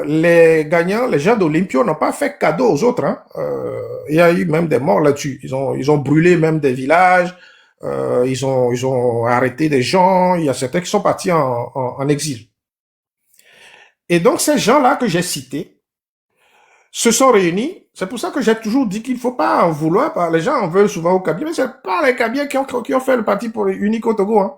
les gagnants, les gens d'Olympio n'ont pas fait cadeau aux autres. Hein. Il y a eu même des morts là-dessus. Ils ont brûlé même des villages, ils ont arrêté des gens, il y a certains qui sont partis en exil. Et donc ces gens-là que j'ai cités se sont réunis. C'est pour ça que j'ai toujours dit qu'il faut pas en vouloir. Les gens en veulent souvent au Kabila, mais c'est pas les Kabyles qui ont fait le parti pour unique au Togo. Hein.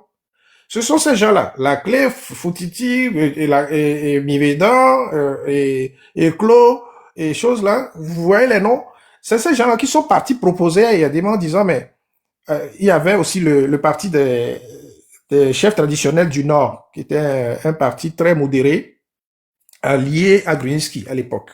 Ce sont ces gens-là, Laclé, Foutiti, et Mivédan, et Clos, et choses là. Vous voyez les noms. C'est ces gens-là qui sont partis proposer à Yadema en disant, mais il y avait aussi le parti des chefs traditionnels du Nord, qui était un parti très modéré, allié à Gruniski à l'époque.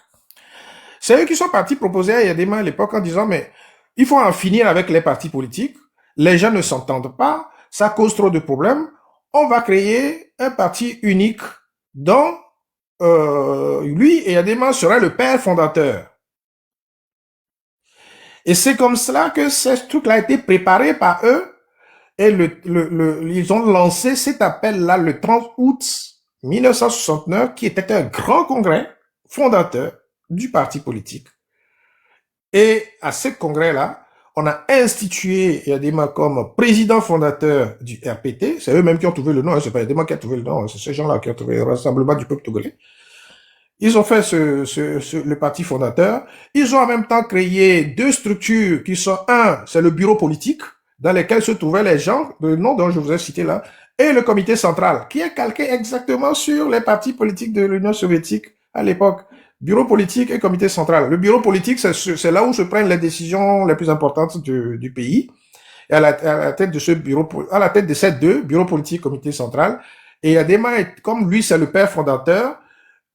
C'est eux qui sont partis proposer à Yadema à l'époque en disant, mais il faut en finir avec les partis politiques, les gens ne s'entendent pas, ça cause trop de problèmes, on va créer un parti unique dont lui et Yadema sera le père fondateur. Et c'est comme cela que ce truc-là a été préparé par eux et ils ont lancé cet appel-là le 30 août 1969, qui était un grand congrès fondateur du parti politique. Et à ce congrès-là, on a institué Yadema comme président fondateur du RPT. C'est eux-mêmes qui ont trouvé le nom, hein, c'est pas Yadema qui a trouvé le nom, c'est ces gens-là qui ont trouvé le Rassemblement du peuple togolais. Ils ont fait le parti fondateur. Ils ont en même temps créé deux structures qui sont, c'est le bureau politique, dans lequel se trouvaient les gens, le nom dont je vous ai cité là, et le comité central, qui est calqué exactement sur les partis politiques de l'Union soviétique à l'époque. Bureau politique et comité central. Le bureau politique, c'est là où se prennent les décisions les plus importantes du pays. Et à la tête de ce bureau, à la tête de ces deux, bureau politique, comité central. Et Yadema, comme lui, c'est le père fondateur,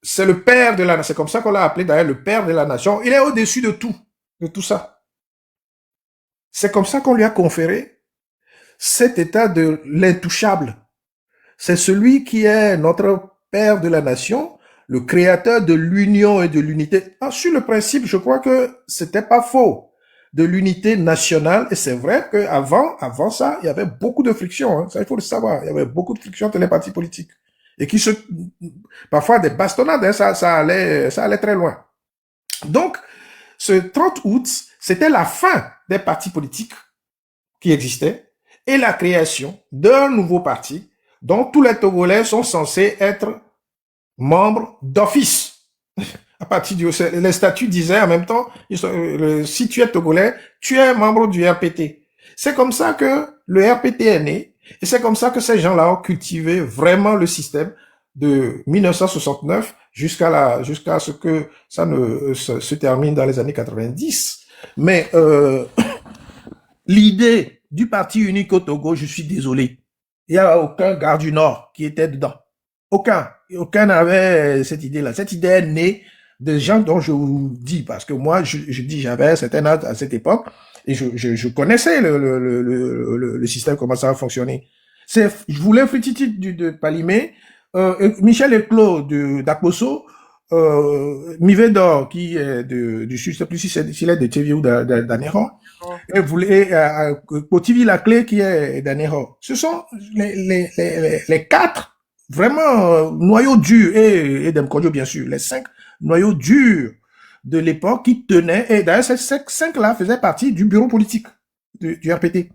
c'est le père de la nation. C'est comme ça qu'on l'a appelé d'ailleurs le père de la nation. Il est au-dessus de tout ça. C'est comme ça qu'on lui a conféré cet état de l'intouchable. C'est celui qui est notre père de la nation, le créateur de l'union et de l'unité. Sur le principe, je crois que c'était pas faux, de l'unité nationale. Et c'est vrai qu'avant ça, il y avait beaucoup de frictions. Hein. Ça, il faut le savoir. Il y avait beaucoup de frictions entre les partis politiques. Et parfois des bastonnades, hein, ça allait très loin. Donc, ce 30 août, c'était la fin des partis politiques qui existaient et la création d'un nouveau parti dont tous les Togolais sont censés être membres d'office. À partir les statuts disaient en même temps, si tu es Togolais, tu es membre du RPT. C'est comme ça que le RPT est né et c'est comme ça que ces gens-là ont cultivé vraiment le système de 1969 jusqu'à ce que ça se termine dans les années 90. Mais l'idée du parti unique au Togo, je suis désolé, il n'y a aucun gars du Nord qui était dedans. Aucun n'avait cette idée-là. Cette idée est née des gens dont je vous dis, parce que moi, je dis, j'avais un certain âge à cette époque, et je connaissais le système, comment ça a fonctionné. Je voulais Frititi de Palimé, Michel Eclos d'Akboso, Mivedor, qui est du sud, je sais plus s'il est de Tchevi ou d'Anéro, et Potivi Laclé, qui est d'Anéro. Ce sont les quatre vraiment noyaux durs, et Demkodio, bien sûr, les 5 noyaux durs de l'époque qui tenaient, et d'ailleurs, ces 5-là faisaient partie du bureau politique du RPT.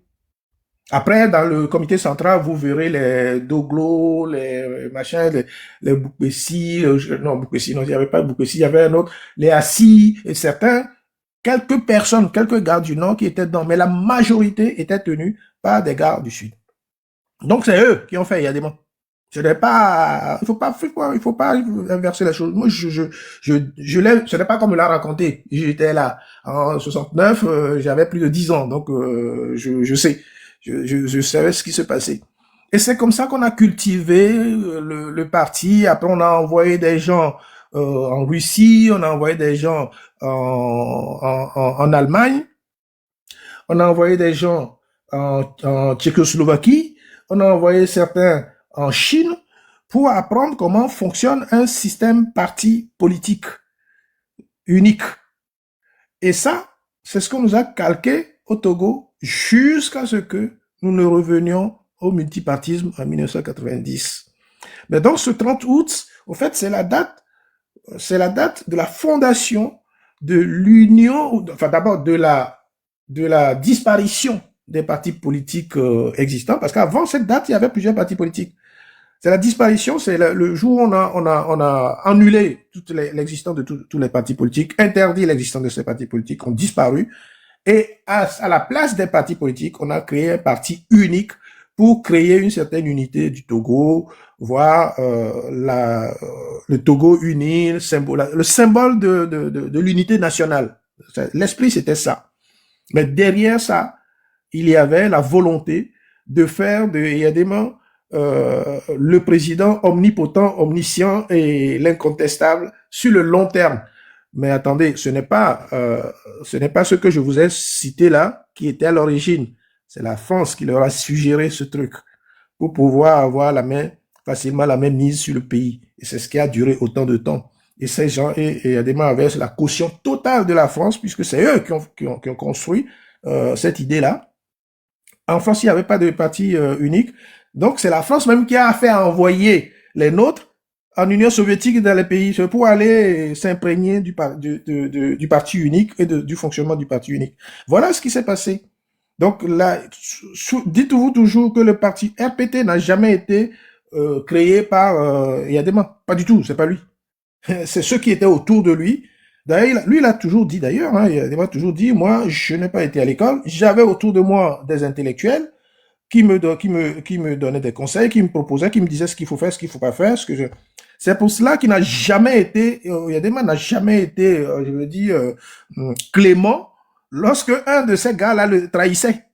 Après, dans le comité central, vous verrez les Doglo, les machins, les Boukbessi, non, Boukbessi, non, il n'y avait pas Boukbessi, il y avait un autre, les Assis, et certains, quelques personnes, quelques gars du Nord qui étaient dedans, mais la majorité était tenue par des gars du Sud. Donc, c'est eux qui ont fait Yadema. Ce n'est pas, il faut pas inverser les choses. Moi, ce n'est pas comme il l'a raconté. J'étais là en 69, j'avais plus de 10 ans, donc je sais. Je savais ce qui se passait. Et c'est comme ça qu'on a cultivé le parti. Après, on a envoyé des gens en Russie, on a envoyé des gens en Allemagne, on a envoyé des gens en Tchécoslovaquie, on a envoyé certains en Chine pour apprendre comment fonctionne un système parti politique unique. Et ça, c'est ce qu'on nous a calqué au Togo jusqu'à ce que nous ne revenions au multipartisme en 1990. Mais donc ce 30 août, au fait, c'est la date de la fondation de l'union, enfin d'abord de la disparition des partis politiques existants, parce qu'avant cette date, il y avait plusieurs partis politiques. C'est la disparition, c'est le jour où on a annulé l'existence de tous les partis politiques, interdit l'existence de ces partis politiques, ont disparu. Et à la place des partis politiques, on a créé un parti unique pour créer une certaine unité du Togo, voire le Togo uni, le symbole de l'unité nationale. L'esprit, c'était ça. Mais derrière ça, il y avait la volonté de faire de Yadema le président omnipotent, omniscient et l'incontestable sur le long terme. Mais attendez, ce n'est pas ce que je vous ai cité là qui était à l'origine. C'est la France qui leur a suggéré ce truc pour pouvoir avoir facilement la main mise sur le pays. Et c'est ce qui a duré autant de temps. Et ces gens, et Yadema avait la caution totale de la France, puisque c'est eux qui ont construit cette idée-là. En France, il n'y avait pas de parti unique. Donc, c'est la France même qui a fait envoyer les nôtres en Union soviétique dans les pays pour aller s'imprégner du parti unique et du fonctionnement du parti unique. Voilà ce qui s'est passé. Donc là, dites-vous toujours que le parti RPT n'a jamais été créé par Yadema. Pas du tout, c'est pas lui. C'est ceux qui étaient autour de lui. D'ailleurs, lui, il a toujours dit, d'ailleurs, hein, il a toujours dit, moi, je n'ai pas été à l'école. J'avais autour de moi des intellectuels qui me donnaient des conseils, qui me proposaient, qui me disaient ce qu'il faut faire, ce qu'il faut pas faire, c'est pour cela qu'il n'a jamais été, Yadema n'a jamais été, je veux dire, clément lorsque un de ces gars-là le trahissait.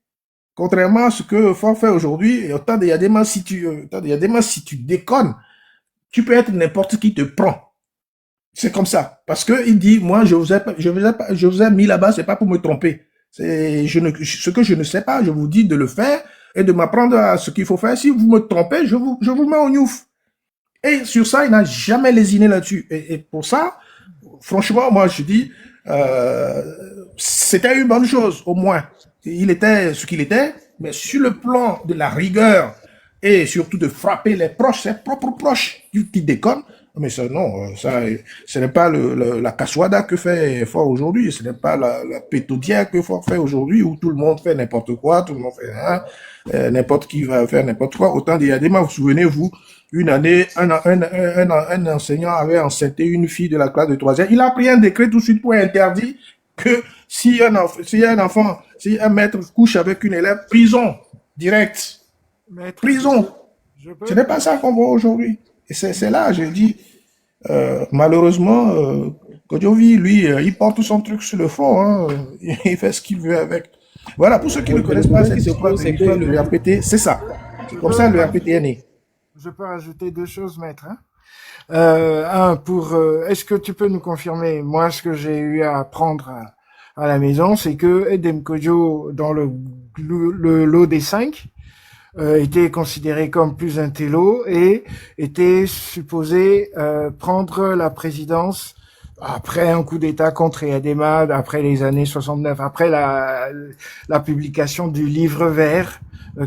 Contrairement à ce que Fort fait aujourd'hui, autant de Yadema, si tu déconnes, tu peux être n'importe qui te prend. C'est comme ça. Parce que il dit, moi, je vous ai mis là-bas, c'est pas pour me tromper. Ce que je ne sais pas, je vous dis de le faire et de m'apprendre à ce qu'il faut faire. Si vous me trompez, je vous mets au gnouf. Et sur ça, il n'a jamais lésiné là-dessus. Et pour ça, franchement, moi, je dis, c'était une bonne chose, au moins. Il était ce qu'il était, mais sur le plan de la rigueur et surtout de frapper les proches, ses propres proches, qui déconnent, mais ça, non, ça, ce n'est pas la cassoada que fait Fort aujourd'hui, ce n'est pas la pétodière que Fort fait aujourd'hui, où tout le monde fait n'importe quoi, tout le monde fait n'importe qui va faire n'importe quoi. Autant d'il y a des mois, vous souvenez-vous, une année, un enseignant avait enceinté une fille de la classe de 3e. Il a pris un décret tout de suite pour interdire que si un maître couche avec une élève, prison, direct. Maître, Prison. Ce n'est pas ça qu'on voit aujourd'hui. Et c'est là, je dis, malheureusement, Kodjovi, lui, il porte son truc sur le front, hein, il fait ce qu'il veut avec. Voilà, pour ceux qui ne connaissent pas cette épreuve de le RPT, c'est ça. C'est comme ça le RPT est né. Je peux rajouter deux choses, maître. Hein. Est-ce que tu peux nous confirmer, moi, ce que j'ai eu à apprendre à la maison, c'est que Edem Kodjo, dans le lot des 5, était considéré comme plus intello et était supposé prendre la présidence après un coup d'État contre Yadema, après les années 69, après la publication du livre vert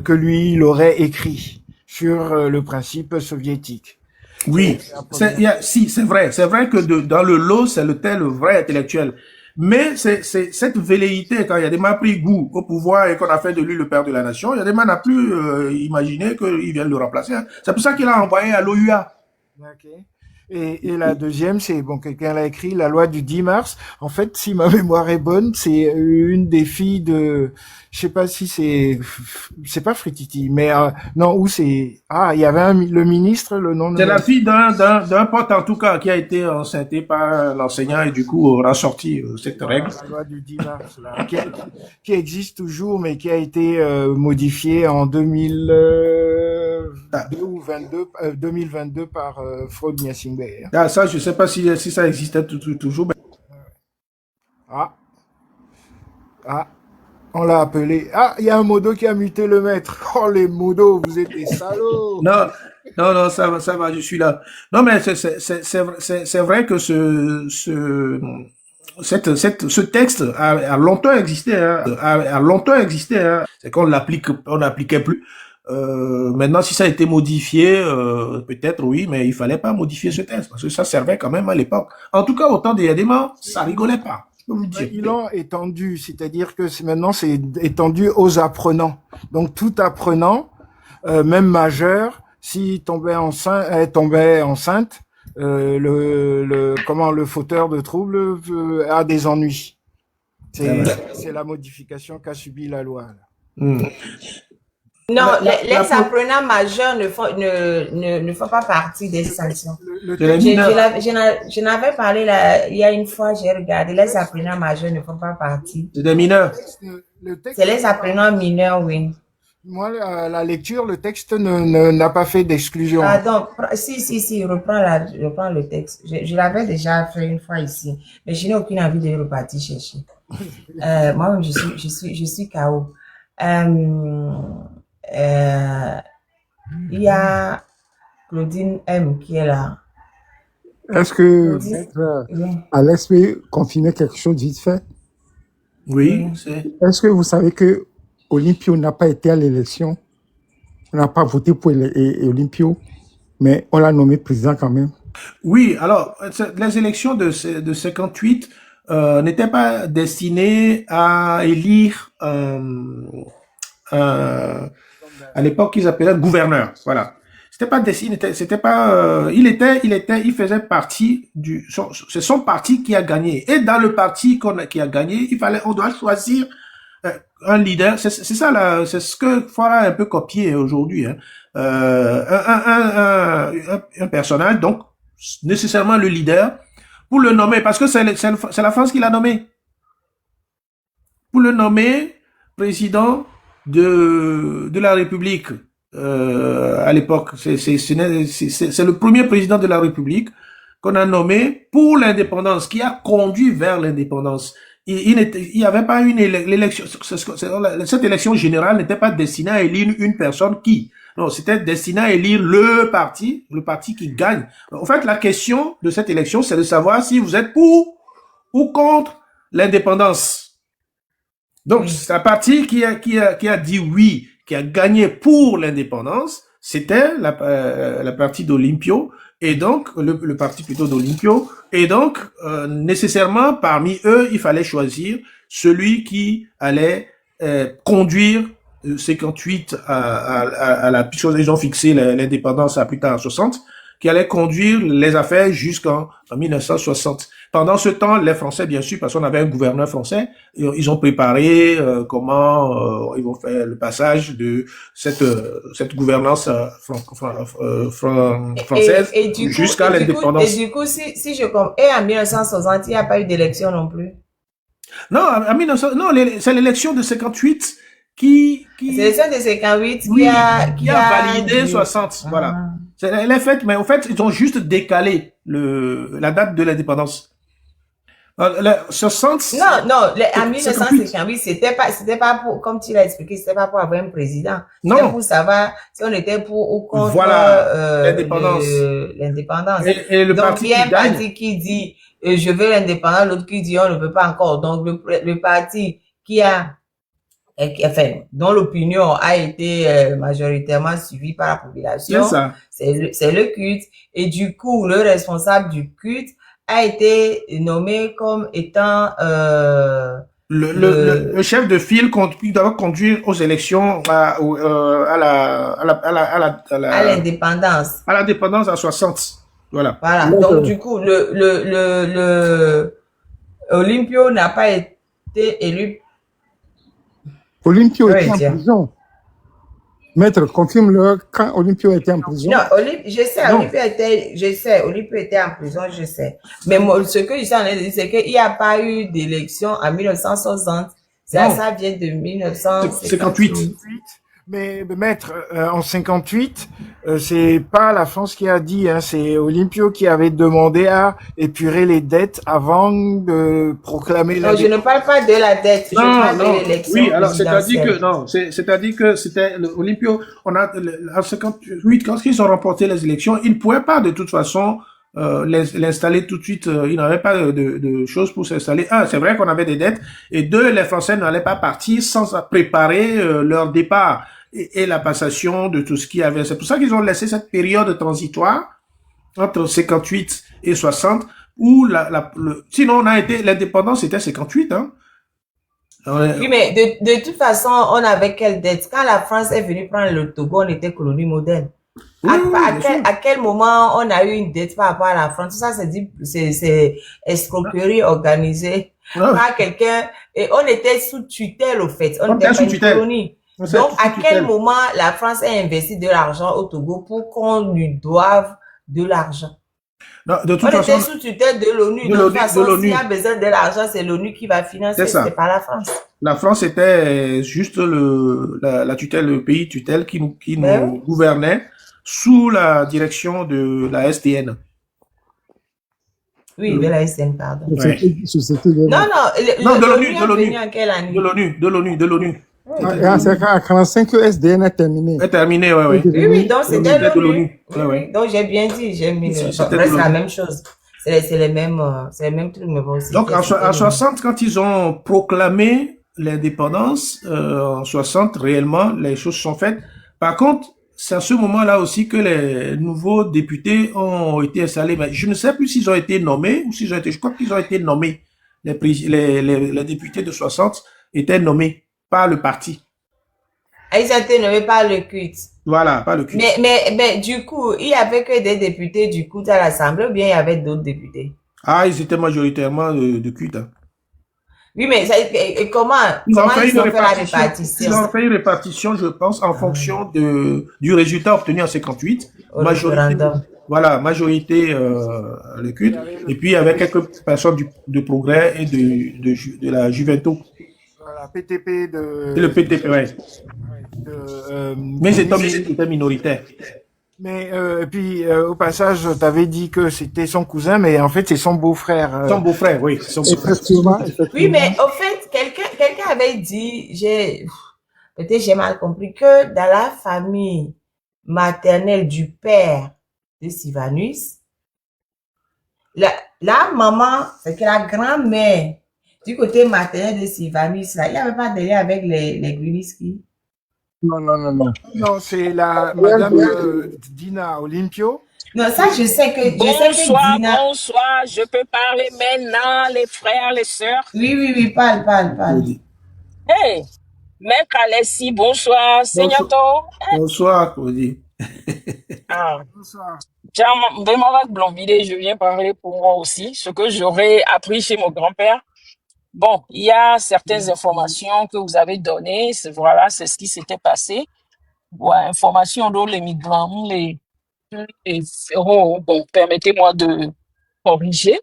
que lui, il aurait écrit sur le principe soviétique. Oui, c'est vrai. C'est vrai que dans le lot, c'est le vrai intellectuel. Mais cette velléité, quand Yadema a pris goût au pouvoir et qu'on a fait de lui le père de la nation, Yadema n'a plus imaginé qu'il vienne le remplacer. Hein. C'est pour ça qu'il a envoyé à l'OUA. Okay. Et la deuxième, c'est, bon, quelqu'un l'a écrit, la loi du 10 mars. En fait, si ma mémoire est bonne, c'est une des filles de, je sais pas si c'est pas Frititi, mais non, où c'est, il y avait le ministre, le nom de... C'est la fille d'un pote, en tout cas, qui a été enceintée par l'enseignant et du coup, on a sorti cette règle. La loi du 10 mars, là, qui existe toujours, mais qui a été modifiée en 2022 par Frode Nyasingbe. Ah, ça, je sais pas si ça existait toujours. Mais... On l'a appelé. Il y a un modo qui a muté le maître. Oh, les modos, vous êtes des salauds. Non, ça va, je suis là. Non, mais c'est vrai que ce texte a longtemps existé, hein, a longtemps existé, hein. C'est qu'on n'appliquait plus. Maintenant, si ça a été modifié, peut-être oui, mais il fallait pas modifier ce texte parce que ça servait quand même à l'époque. En tout cas, au temps des Yadema, ça rigolait pas. Ils l'ont étendu, c'est-à-dire que maintenant c'est étendu aux apprenants. Donc tout apprenant, même majeur, s'il tombait enceinte, le fauteur de troubles a des ennuis. C'est la modification qu'a subi la loi. Là. Non, les apprenants majeurs ne font pas partie des sanctions. Je n'avais parlé là, il y a une fois, j'ai regardé, les apprenants majeurs ne font pas partie. C'est des mineurs. C'est les apprenants mineurs, oui. Moi, la lecture, le texte n'a pas fait d'exclusion. Pardon, si, reprends le texte. Je l'avais déjà fait une fois ici, mais je n'ai aucune envie de repartir chercher. Moi-même, je suis KO. Il y a Claudine M qui est là. Est-ce que Oui. Maître Oui. Alex peut confirmer quelque chose vite fait? Oui, c'est... Est-ce que vous savez que Olympio n'a pas été à l'élection? On n'a pas voté pour Olympio, mais on l'a nommé président quand même. Oui, alors, les élections de 58 n'étaient pas destinées à élire à l'époque ils appelaient gouverneur. Voilà. C'était pas destiné, c'était pas, il faisait partie c'est son parti qui a gagné. Et dans le parti qui a gagné, on doit choisir un leader. C'est ça là, c'est ce que Fara a un peu copié aujourd'hui. Hein. Un personnage, donc nécessairement le leader, pour le nommer, parce que c'est la France qui l'a nommé. Pour le nommer président de la République à l'époque. C'est le premier président de la République qu'on a nommé pour l'indépendance, qui a conduit vers l'indépendance. Il n'y avait pas l'élection. Cette élection générale n'était pas destinée à élire une personne qui. Non, c'était destiné à élire le parti qui gagne. En fait, la question de cette élection, c'est de savoir si vous êtes pour ou contre l'indépendance. Donc, c'est la partie qui a dit oui, qui a gagné pour l'indépendance, c'était la partie d'Olympio, et donc, le parti plutôt d'Olympio, et donc, nécessairement, parmi eux, il fallait choisir celui qui allait conduire 58 puisque ils ont fixé l'indépendance à plus tard en 60, qui allait conduire les affaires jusqu'en 1960. Pendant ce temps, les Français, bien sûr, parce qu'on avait un gouverneur français, ils ont préparé comment ils vont faire le passage de cette gouvernance française jusqu'à l'indépendance. Et du coup, si je comprends, et en 1960, il n'y a pas eu d'élection non plus. Non, en 1900, non, c'est l'élection de 58 qui C'est l'élection de 58 qui a validé 60. Voilà. Elle est faite, mais en fait, ils ont juste décalé la date de l'indépendance. 60. Non, en 1958, c'était pas pour, comme tu l'as expliqué, c'était pas pour avoir un président. C'était pour savoir si on était pour ou contre l'indépendance. Et le parti qui gagne. Il y a un parti qui dit je veux l'indépendance, l'autre qui dit on ne veut pas encore. Donc le parti dont l'opinion a été majoritairement suivie par la population, c'est le culte. Et du coup, le responsable du culte a été nommé comme étant le chef de file qui doit conduire aux élections à l'indépendance. À l'indépendance à 60. Voilà. Voilà. Donc du coup, Olympio n'a pas été élu. Olympio était en prison. Maître, confirme-le quand Olympio était en prison. Non, Olympio était en prison, je sais. Mais ce que je suis en train de dire, c'est qu'il n'y a pas eu d'élection en 1960. Ça vient de 1958. Mais maître, en 58, c'est pas la France qui a dit, hein, c'est Olympio qui avait demandé à épurer les dettes avant de proclamer la. Non, je ne parle pas de la dette, je parle de l'élection. Oui, alors c'est-à-dire que c'était Olympio. On a en 58 quand ils ont remporté les élections, ils ne pouvaient pas de toute façon l'installer tout de suite. Ils n'avaient pas de choses pour s'installer. Un, c'est vrai qu'on avait des dettes, et deux, les Français n'allaient pas partir sans préparer leur départ et la passation de tout ce qu'il y avait. C'est pour ça qu'ils ont laissé cette période transitoire entre 58 et 60 où sinon l'indépendance c'était 58, hein. Oui, mais de toute façon, on avait quelle dette? Quand la France est venue prendre le Togo, on était colonie modèle. À quel moment on a eu une dette par rapport à la France? Tout ça, c'est escroquerie organisée par quelqu'un. Et on était sous tutelle, au fait. On était sous tutelle. Colonie. Donc, à quel moment la France a investi de l'argent au Togo pour qu'on lui doive de l'argent? Non, de toute façon, on était sous tutelle de l'ONU. De toute façon, s'il y a besoin de l'argent, c'est l'ONU qui va financer, c'est pas la France. La France était juste la tutelle, le pays tutelle qui nous gouvernait sous la direction de la SDN. Oui, de la SDN, pardon. Ouais. Non, de l'ONU. De l'ONU. Oui, C'est à 45 que SDN est terminé. Est terminé, ouais, C'est ouais. devenu. donc c'était C'était de l'ONU. l'ONU. Oui, Ouais, oui. ouais. Donc j'ai bien dit, j'ai mis le. C'était Bref, de c'est la l'ONU. même chose. C'est les mêmes trucs, mais bon, Donc, c'était en l'ONU. 60, quand ils ont proclamé l'indépendance, en 60, réellement, les choses sont faites. Par contre, c'est à ce moment-là aussi que les nouveaux députés ont été installés. Mais je ne sais plus s'ils ont été nommés ou s'ils ont été, je crois qu'ils ont été nommés. Les députés de 60 étaient nommés par le parti. Ils ont été nommés par le culte. Voilà, pas le culte. Mais du coup, il y avait que des députés du culte à l'Assemblée ou bien il y avait d'autres députés? Ah, ils étaient majoritairement de culte. Hein. Oui, mais comment Ils ont fait ils une ont fait la répartition. répartition? Ils ont fait une répartition, je pense, en fonction du résultat obtenu en 58. Au Majorité, référendum. voilà, majorité le culte. Et puis, il y avait quelques personnes de Progrès et de la Juventus. Voilà, PTP Et le PTP, ouais. Mais c'était minoritaire. Mais puis au passage, tu avais dit que c'était son cousin, mais en fait c'est son beau-frère. Son beau-frère, oui. Son beau-frère. Effectivement, Oui, effectivement. mais au fait, quelqu'un avait dit, peut-être j'ai mal compris, que dans la famille maternelle du père de Sylvanus, la maman, c'est que la grand-mère du côté maternel de Sylvanus, là, il n'y avait pas de lien avec les Gruniski. Non, non, non, non. Non, c'est la madame Dina Olympio. Non, ça, je sais que Bonsoir, Dina. bonsoir. Je peux parler maintenant, les frères, les sœurs. Oui, parle. Hey, Maître Alessi, bonsoir. Seignato. Bonsoir, Claudie. Ah, Bonsoir. je viens parler pour moi aussi, ce que j'aurais appris chez mon grand-père. Bon, il y a certaines informations que vous avez données. Voilà, c'est ce qui s'était passé. Ouais, informations dont les migrants, bon, permettez-moi de corriger.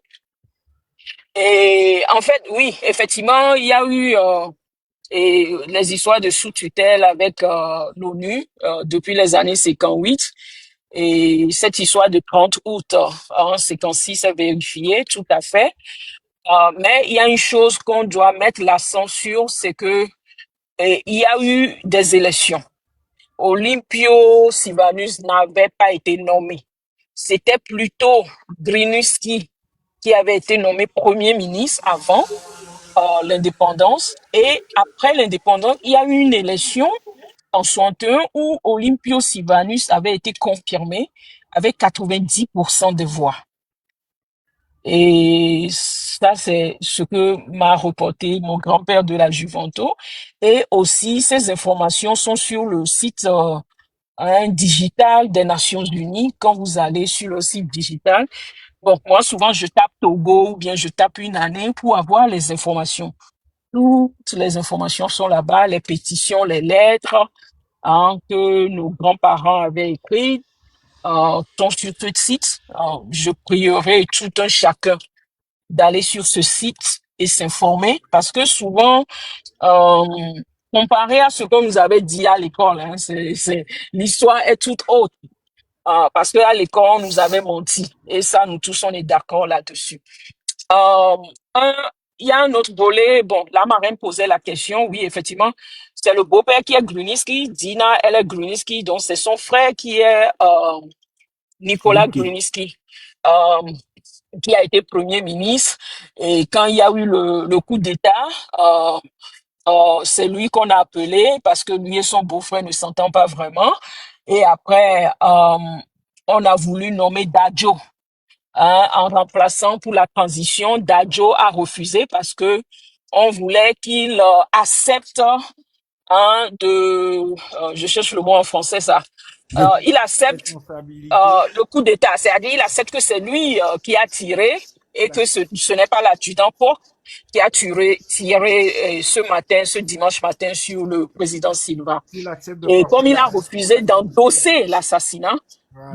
Et en fait, oui, effectivement, il y a eu les histoires de sous-tutelle avec l'ONU depuis les années 58. Et cette histoire de 30 août en 56 est vérifiée, tout à fait. Mais il y a une chose qu'on doit mettre l'accent sur, c'est que il y a eu des élections. Olympio Sylvanus n'avait pas été nommé. C'était plutôt Grinuski qui avait été nommé premier ministre avant l'indépendance. Et après l'indépendance, il y a eu une élection en 61 où Olympio Sylvanus avait été confirmé avec 90% des voix. Et ça, c'est ce que m'a reporté mon grand-père de la Juventus. Et aussi, ces informations sont sur le site digital des Nations Unies. Quand vous allez sur le site digital, bon, moi, souvent, je tape Togo ou bien je tape une année pour avoir les informations. Toutes les informations sont là-bas, les pétitions, les lettres que nos grands-parents avaient écrites sont sur ce site. Je prierai tout un chacun d'aller sur ce site et s'informer parce que souvent, comparé à ce qu'on nous avait dit à l'école, hein, l'histoire est toute autre. Parce qu'à l'école, on nous avait menti. Et ça, nous tous, on est d'accord là-dessus. Euh, il y a un autre volet. Bon, la marraine posait la question. Oui, effectivement, c'est le beau-père qui est Gruniski. Dina, elle est Gruniski. Donc, c'est son frère qui est Nicolas Gruniski, qui a été premier ministre. Et quand il y a eu le coup d'État, c'est lui qu'on a appelé parce que lui et son beau-frère ne s'entendent pas vraiment. Et après, on a voulu nommer Dadjo. En remplaçant pour la transition, Dadjo a refusé parce que on voulait qu'il accepte je cherche le mot en français ça, il accepte le coup d'État, c'est-à-dire il accepte que c'est lui qui a tiré et que ce n'est pas l'adjudant Polk qui a tiré ce dimanche matin sur le président Silva. Et comme il a refusé d'endosser l'assassinat,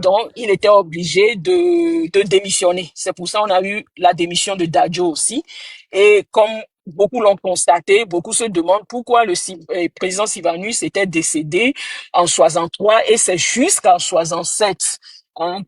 donc, il était obligé de démissionner. C'est pour ça qu'on a eu la démission de Dadjo aussi. Et comme beaucoup l'ont constaté, beaucoup se demandent pourquoi le président Sylvanus était décédé en 63 et c'est jusqu'en 67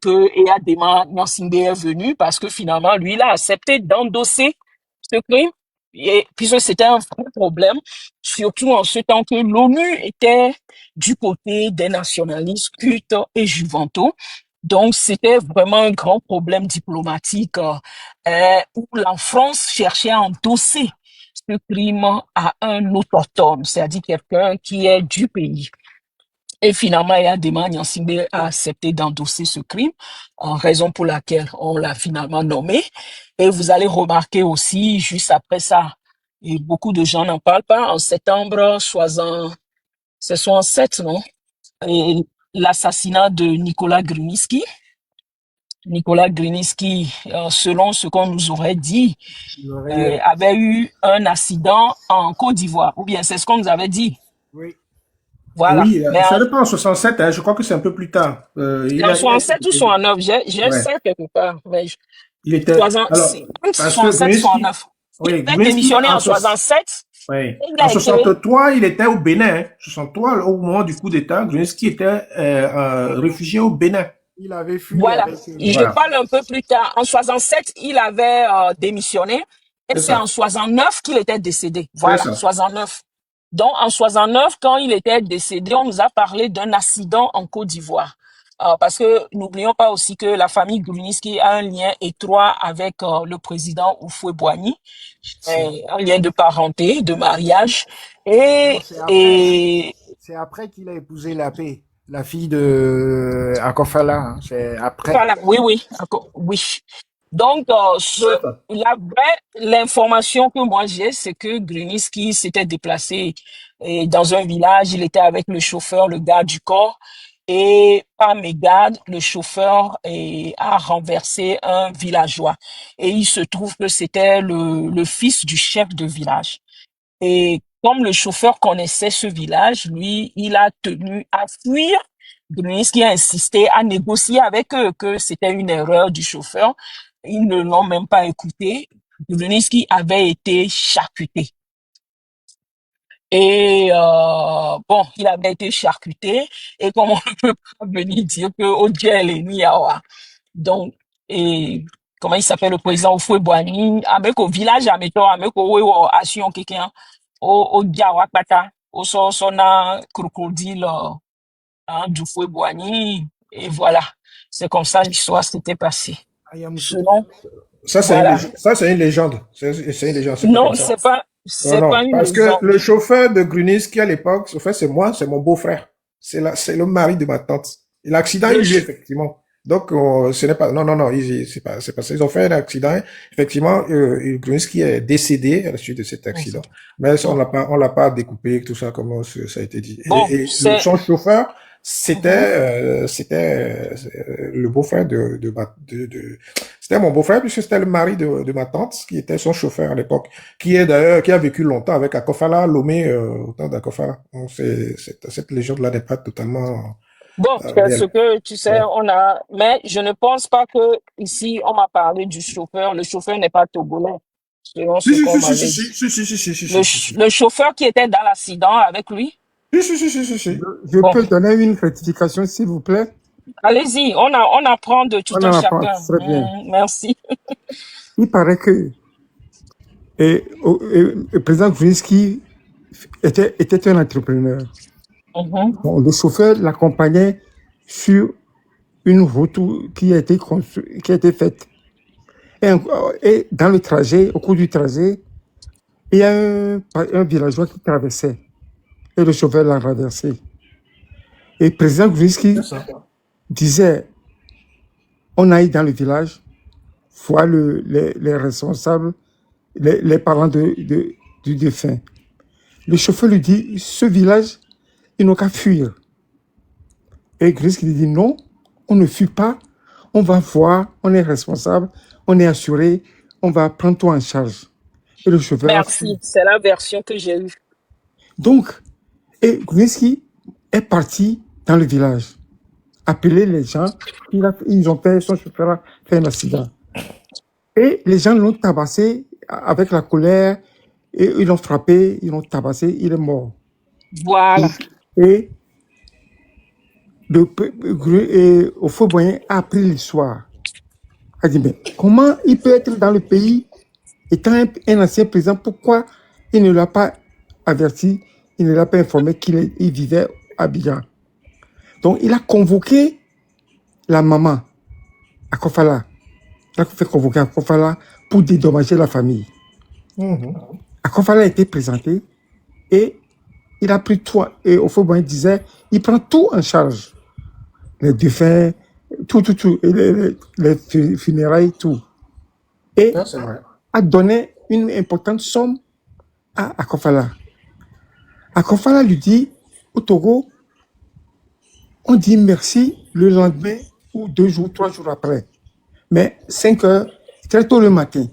que Eyadema Nyansingbe est venu parce que finalement, lui, il a accepté d'endosser ce crime. Et puisque c'était un vrai problème, surtout en ce temps que l'ONU était du côté des nationalistes, cultes et juventos. Donc, c'était vraiment un grand problème diplomatique où la France cherchait à endosser ce crime à un autochtone, c'est-à-dire quelqu'un qui est du pays. Et finalement, Eyadema Nyansimbe a accepté d'endosser ce crime, en raison pour laquelle on l'a finalement nommé. Et vous allez remarquer aussi, juste après ça, et beaucoup de gens n'en parlent pas, en septembre 60, c'est 67, non? Et l'assassinat de Nicolas Grunitzky. Nicolas Grunitzky, selon ce qu'on nous aurait dit, Il aurait eu... avait eu un accident en Côte d'Ivoire, ou bien c'est ce qu'on nous avait dit. Oui. Voilà. Oui, Mais ça dépend en 67, hein, je crois que c'est un peu plus tard. en 67 ou 69, j'ai Ouais. ça quelque part. Mais Il était. Alors, parce que 67, Grunitzky, 69. oui, Il a Grunitzky, démissionné en 67. oui. Et il En a été, 63, il était au Bénin. Hein. 63, au moment du coup d'État, Grunitzky était réfugié au Bénin. Il avait fui voilà. avec... Je Voilà. parle un peu plus tard. En 67, il avait démissionné. Et C'est c'est ça. en 69 qu'il était décédé. C'est Voilà, ça. 69. Donc, en 69, quand il était décédé, on nous a parlé d'un accident en Côte d'Ivoire. Parce que n'oublions pas aussi que la famille Grunitzky a un lien étroit avec le président Houphouët-Boigny, un lien de parenté, de mariage. Non, Et c'est après qu'il a épousé la paix, la fille de Akofala. Hein. C'est après. voilà, oui. Donc, l'information que moi j'ai, c'est que Grunitzky s'était déplacé dans un village. Il était avec le chauffeur, le garde du corps. Et par mégarde, le chauffeur a renversé un villageois. Et il se trouve que c'était le fils du chef de village. Et comme le chauffeur connaissait ce village, lui, il a tenu à fuir. Grunitzky a insisté à négocier avec eux que c'était une erreur du chauffeur. Ils ne l'ont même pas écouté. Grunitzky avait été charcuté. Et bon, il avait été charcuté. Et comme on ne peut pas venir dire que oh Dieu est l'ennemi, donc, et comment il s'appelle le président Houphouët-Boigny, avec au village, avec au action quelqu'un, au Diawakbata, au Sona crocodile, du Houphouët-Boigny, et voilà. C'est comme ça l'histoire s'était passée. Selon, Ça, voilà. c'est une légende. C'est une légende. C'est pas Non, comme ça. c'est Non, pas une parce que légende. le chauffeur de Grunitzky à l'époque, en fait, c'est moi, c'est mon beau-frère. C'est le mari de ma tante. Et l'accident, Le il y est ch- effectivement. Donc, ce n'est pas, non, c'est pas ça. Ils ont fait un accident. Effectivement, Grunitzky est décédé à la suite de cet accident. Mais ça, on l'a pas découpé, tout ça, comme ça a été dit. Bon, Son chauffeur, c'était le beau-frère c'était mon beau-frère puisque c'était le mari de ma tante qui était son chauffeur à l'époque, qui a vécu longtemps avec Akofala Lomé au temps d'Akofala. Donc cette légende-là n'est pas totalement Bon, c'est ce réelle. que tu sais, Ouais. mais je ne pense pas que ici on m'a parlé du chauffeur. Le chauffeur n'est pas togolais, selon ce qu'on m'avait dit. Le chauffeur qui était dans l'accident avec lui. Je Bon, peux donner une rectification, s'il vous plaît? allez-y, on apprend de tout On un en apprend, chacun. très bien. Merci. Il paraît que le président Grunitzky était un entrepreneur. Bon, le chauffeur l'accompagnait sur une route qui a été faite. Et dans le trajet, au cours du trajet, il y a un villageois qui traversait. Et le chauffeur l'a renversé. Et le président Grunitzky disait, on aille dans le village, voir les responsables, les parents du défunt. Le chauffeur lui dit, ce village, ils n'ont qu'à fuir. Et Grunitzky lui dit, non, on ne fuit pas, on va voir, on est responsable, on est assuré, on va prendre tout en charge. Et le chauffeur a fui. Merci, c'est la version que j'ai eue. Donc, et Grunitzky est parti dans le village, appeler les gens, ils ont fait, son chauffeur a fait un accident. Et les gens l'ont tabassé avec la colère, et ils l'ont frappé, ils l'ont tabassé, il est mort. Voilà. Et Houphouët-Boigny a appris l'histoire. Il a dit, mais comment il peut être dans le pays étant un ancien président, pourquoi il ne l'a pas averti, il ne l'a pas informé qu'il vivait à Abidjan? Donc, il a convoqué la maman à Kofala. Il a fait convoquer à Kofala pour dédommager la famille. Akofala a été présenté et il a pris tout. Et au fond, il disait, il prend tout en charge. Les défunts, tout. Et les funérailles, tout. Et Ça, c'est vrai. a donné une importante somme à Akofala. Akofala lui dit, au Togo, on dit merci le lendemain ou 2 jours, 3 jours après. Mais 5 heures, très tôt le matin.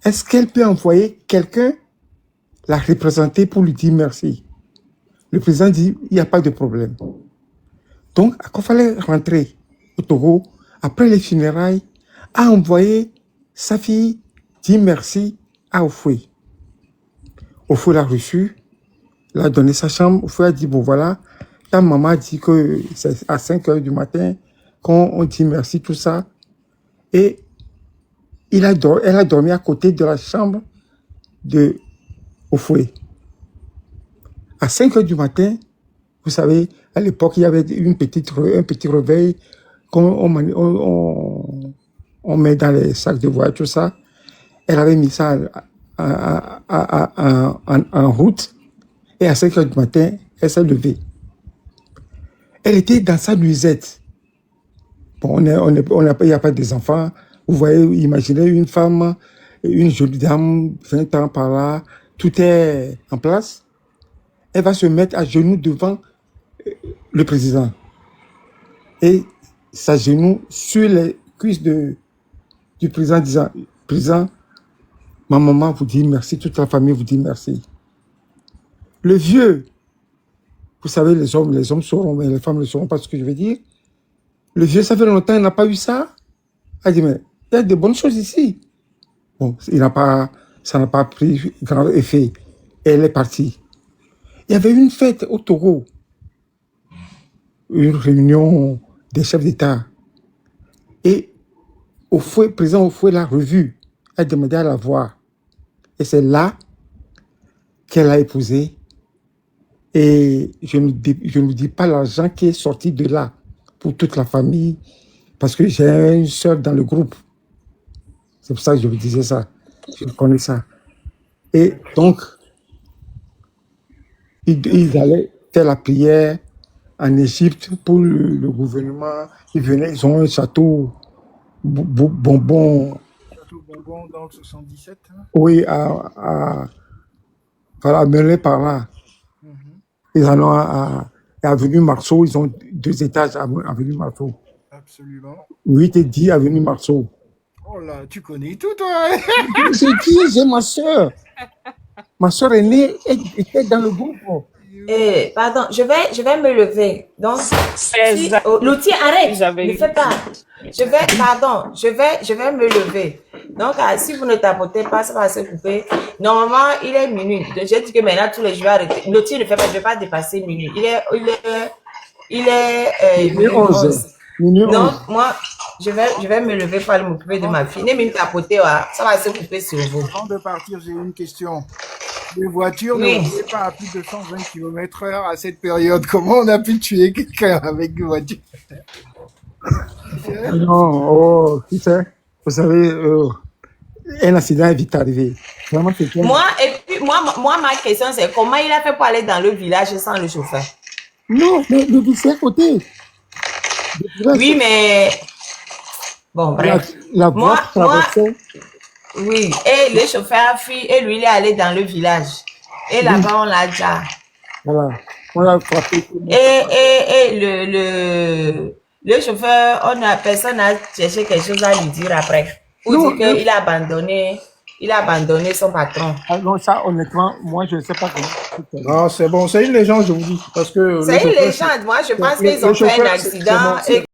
Est-ce qu'elle peut envoyer quelqu'un la représenter pour lui dire merci? Le président dit, il n'y a pas de problème. Donc, Akofala est rentré au Togo, après les funérailles, a envoyé sa fille dire merci à Oufoué. Oufoué l'a reçu, l'a donné sa chambre. Oufoué a dit, bon voilà, ta maman a dit que c'est à 5 heures du matin qu'on dit merci, tout ça. Et elle a dormi à côté de la chambre de Oufoué. À 5 heures du matin, vous savez, à l'époque, il y avait un petit réveil qu'on met dans les sacs de voyage, tout ça. Elle avait mis ça en route. Et à 5 heures du matin, elle s'est levée. Elle était dans sa nuisette. Bon, il n'y a pas des enfants. Vous voyez, imaginez une femme, une jolie dame, 20 ans par là, tout est en place. Elle va se mettre à genoux devant le président. Et s'agenouille sur les cuisses du président, disant, président, ma maman vous dit merci, toute la famille vous dit merci. Le vieux, vous savez, les hommes sauront, mais les femmes ne sauront pas ce que je veux dire. Le vieux, ça fait longtemps, il n'a pas eu ça. Il dit, mais il y a de bonnes choses ici. Bon, ça n'a pas pris grand effet. Elle est partie. Il y avait une fête au Togo, une réunion des chefs d'État. Et le président Oufoué l'a revue, a demandé à la voir. Et c'est là qu'elle a épousé. Et je ne dis pas l'argent qui est sorti de là pour toute la famille, parce que j'ai une sœur dans le groupe. C'est pour ça que je vous disais ça. Je connais ça. Et donc, ils allaient faire la prière en Égypte pour le gouvernement. Ils ont un château bonbon. Château Bonbon dans le 77. Hein? Oui, à Melun par là. Ils en ont à Avenue Marceau, ils ont 2 étages à Avenue Marceau. Absolument. 8 et 10 Avenue Marceau. Oh là, tu connais tout, toi. J'ai ma soeur. Ma soeur aînée était dans le groupe. Pardon, je vais me lever. Donc, C'est l'outil, arrête, J'avais ne eu- fais pas. Je vais me lever. Donc, si vous ne tapotez pas, ça va se couper. Normalement, il est minuit. Donc, j'ai dit que maintenant, tous les jours, arrêter. L'outil ne fait pas, je ne vais pas dépasser minuit. Il est minuit 11. Minuit 11. Donc, moi, je vais me lever pour aller m'occuper de ma fille. Ne me tapoter, ça va se couper sur vous. Avant de partir, j'ai une question. Les voitures Oui. ne roulaient pas à plus de 120 km/h à cette période. Comment on a pu tuer quelqu'un avec une voiture? Non, tu sais, vous savez, un accident est vite arrivé. Vraiment, c'est clair. Moi, ma question, c'est comment il a fait pour aller dans le village sans le chauffeur? Non, mais le bus est à côté. Oui, mais... Bon, bref. La voie Moi, traversait. oui. Et le chauffeur a fui et lui, il est allé dans le village. Et là-bas, on l'a déjà... Voilà. On l'a frappé. Et le chauffeur, personne n'a cherché quelque chose à lui dire après. Pour Non, dire qu'il a abandonné son patron. Non, ça, honnêtement, moi, je ne sais pas comment. Non, c'est bon, c'est une légende, je vous dis. Parce que C'est une légende. Moi, je pense qu'ils ont fait un accident et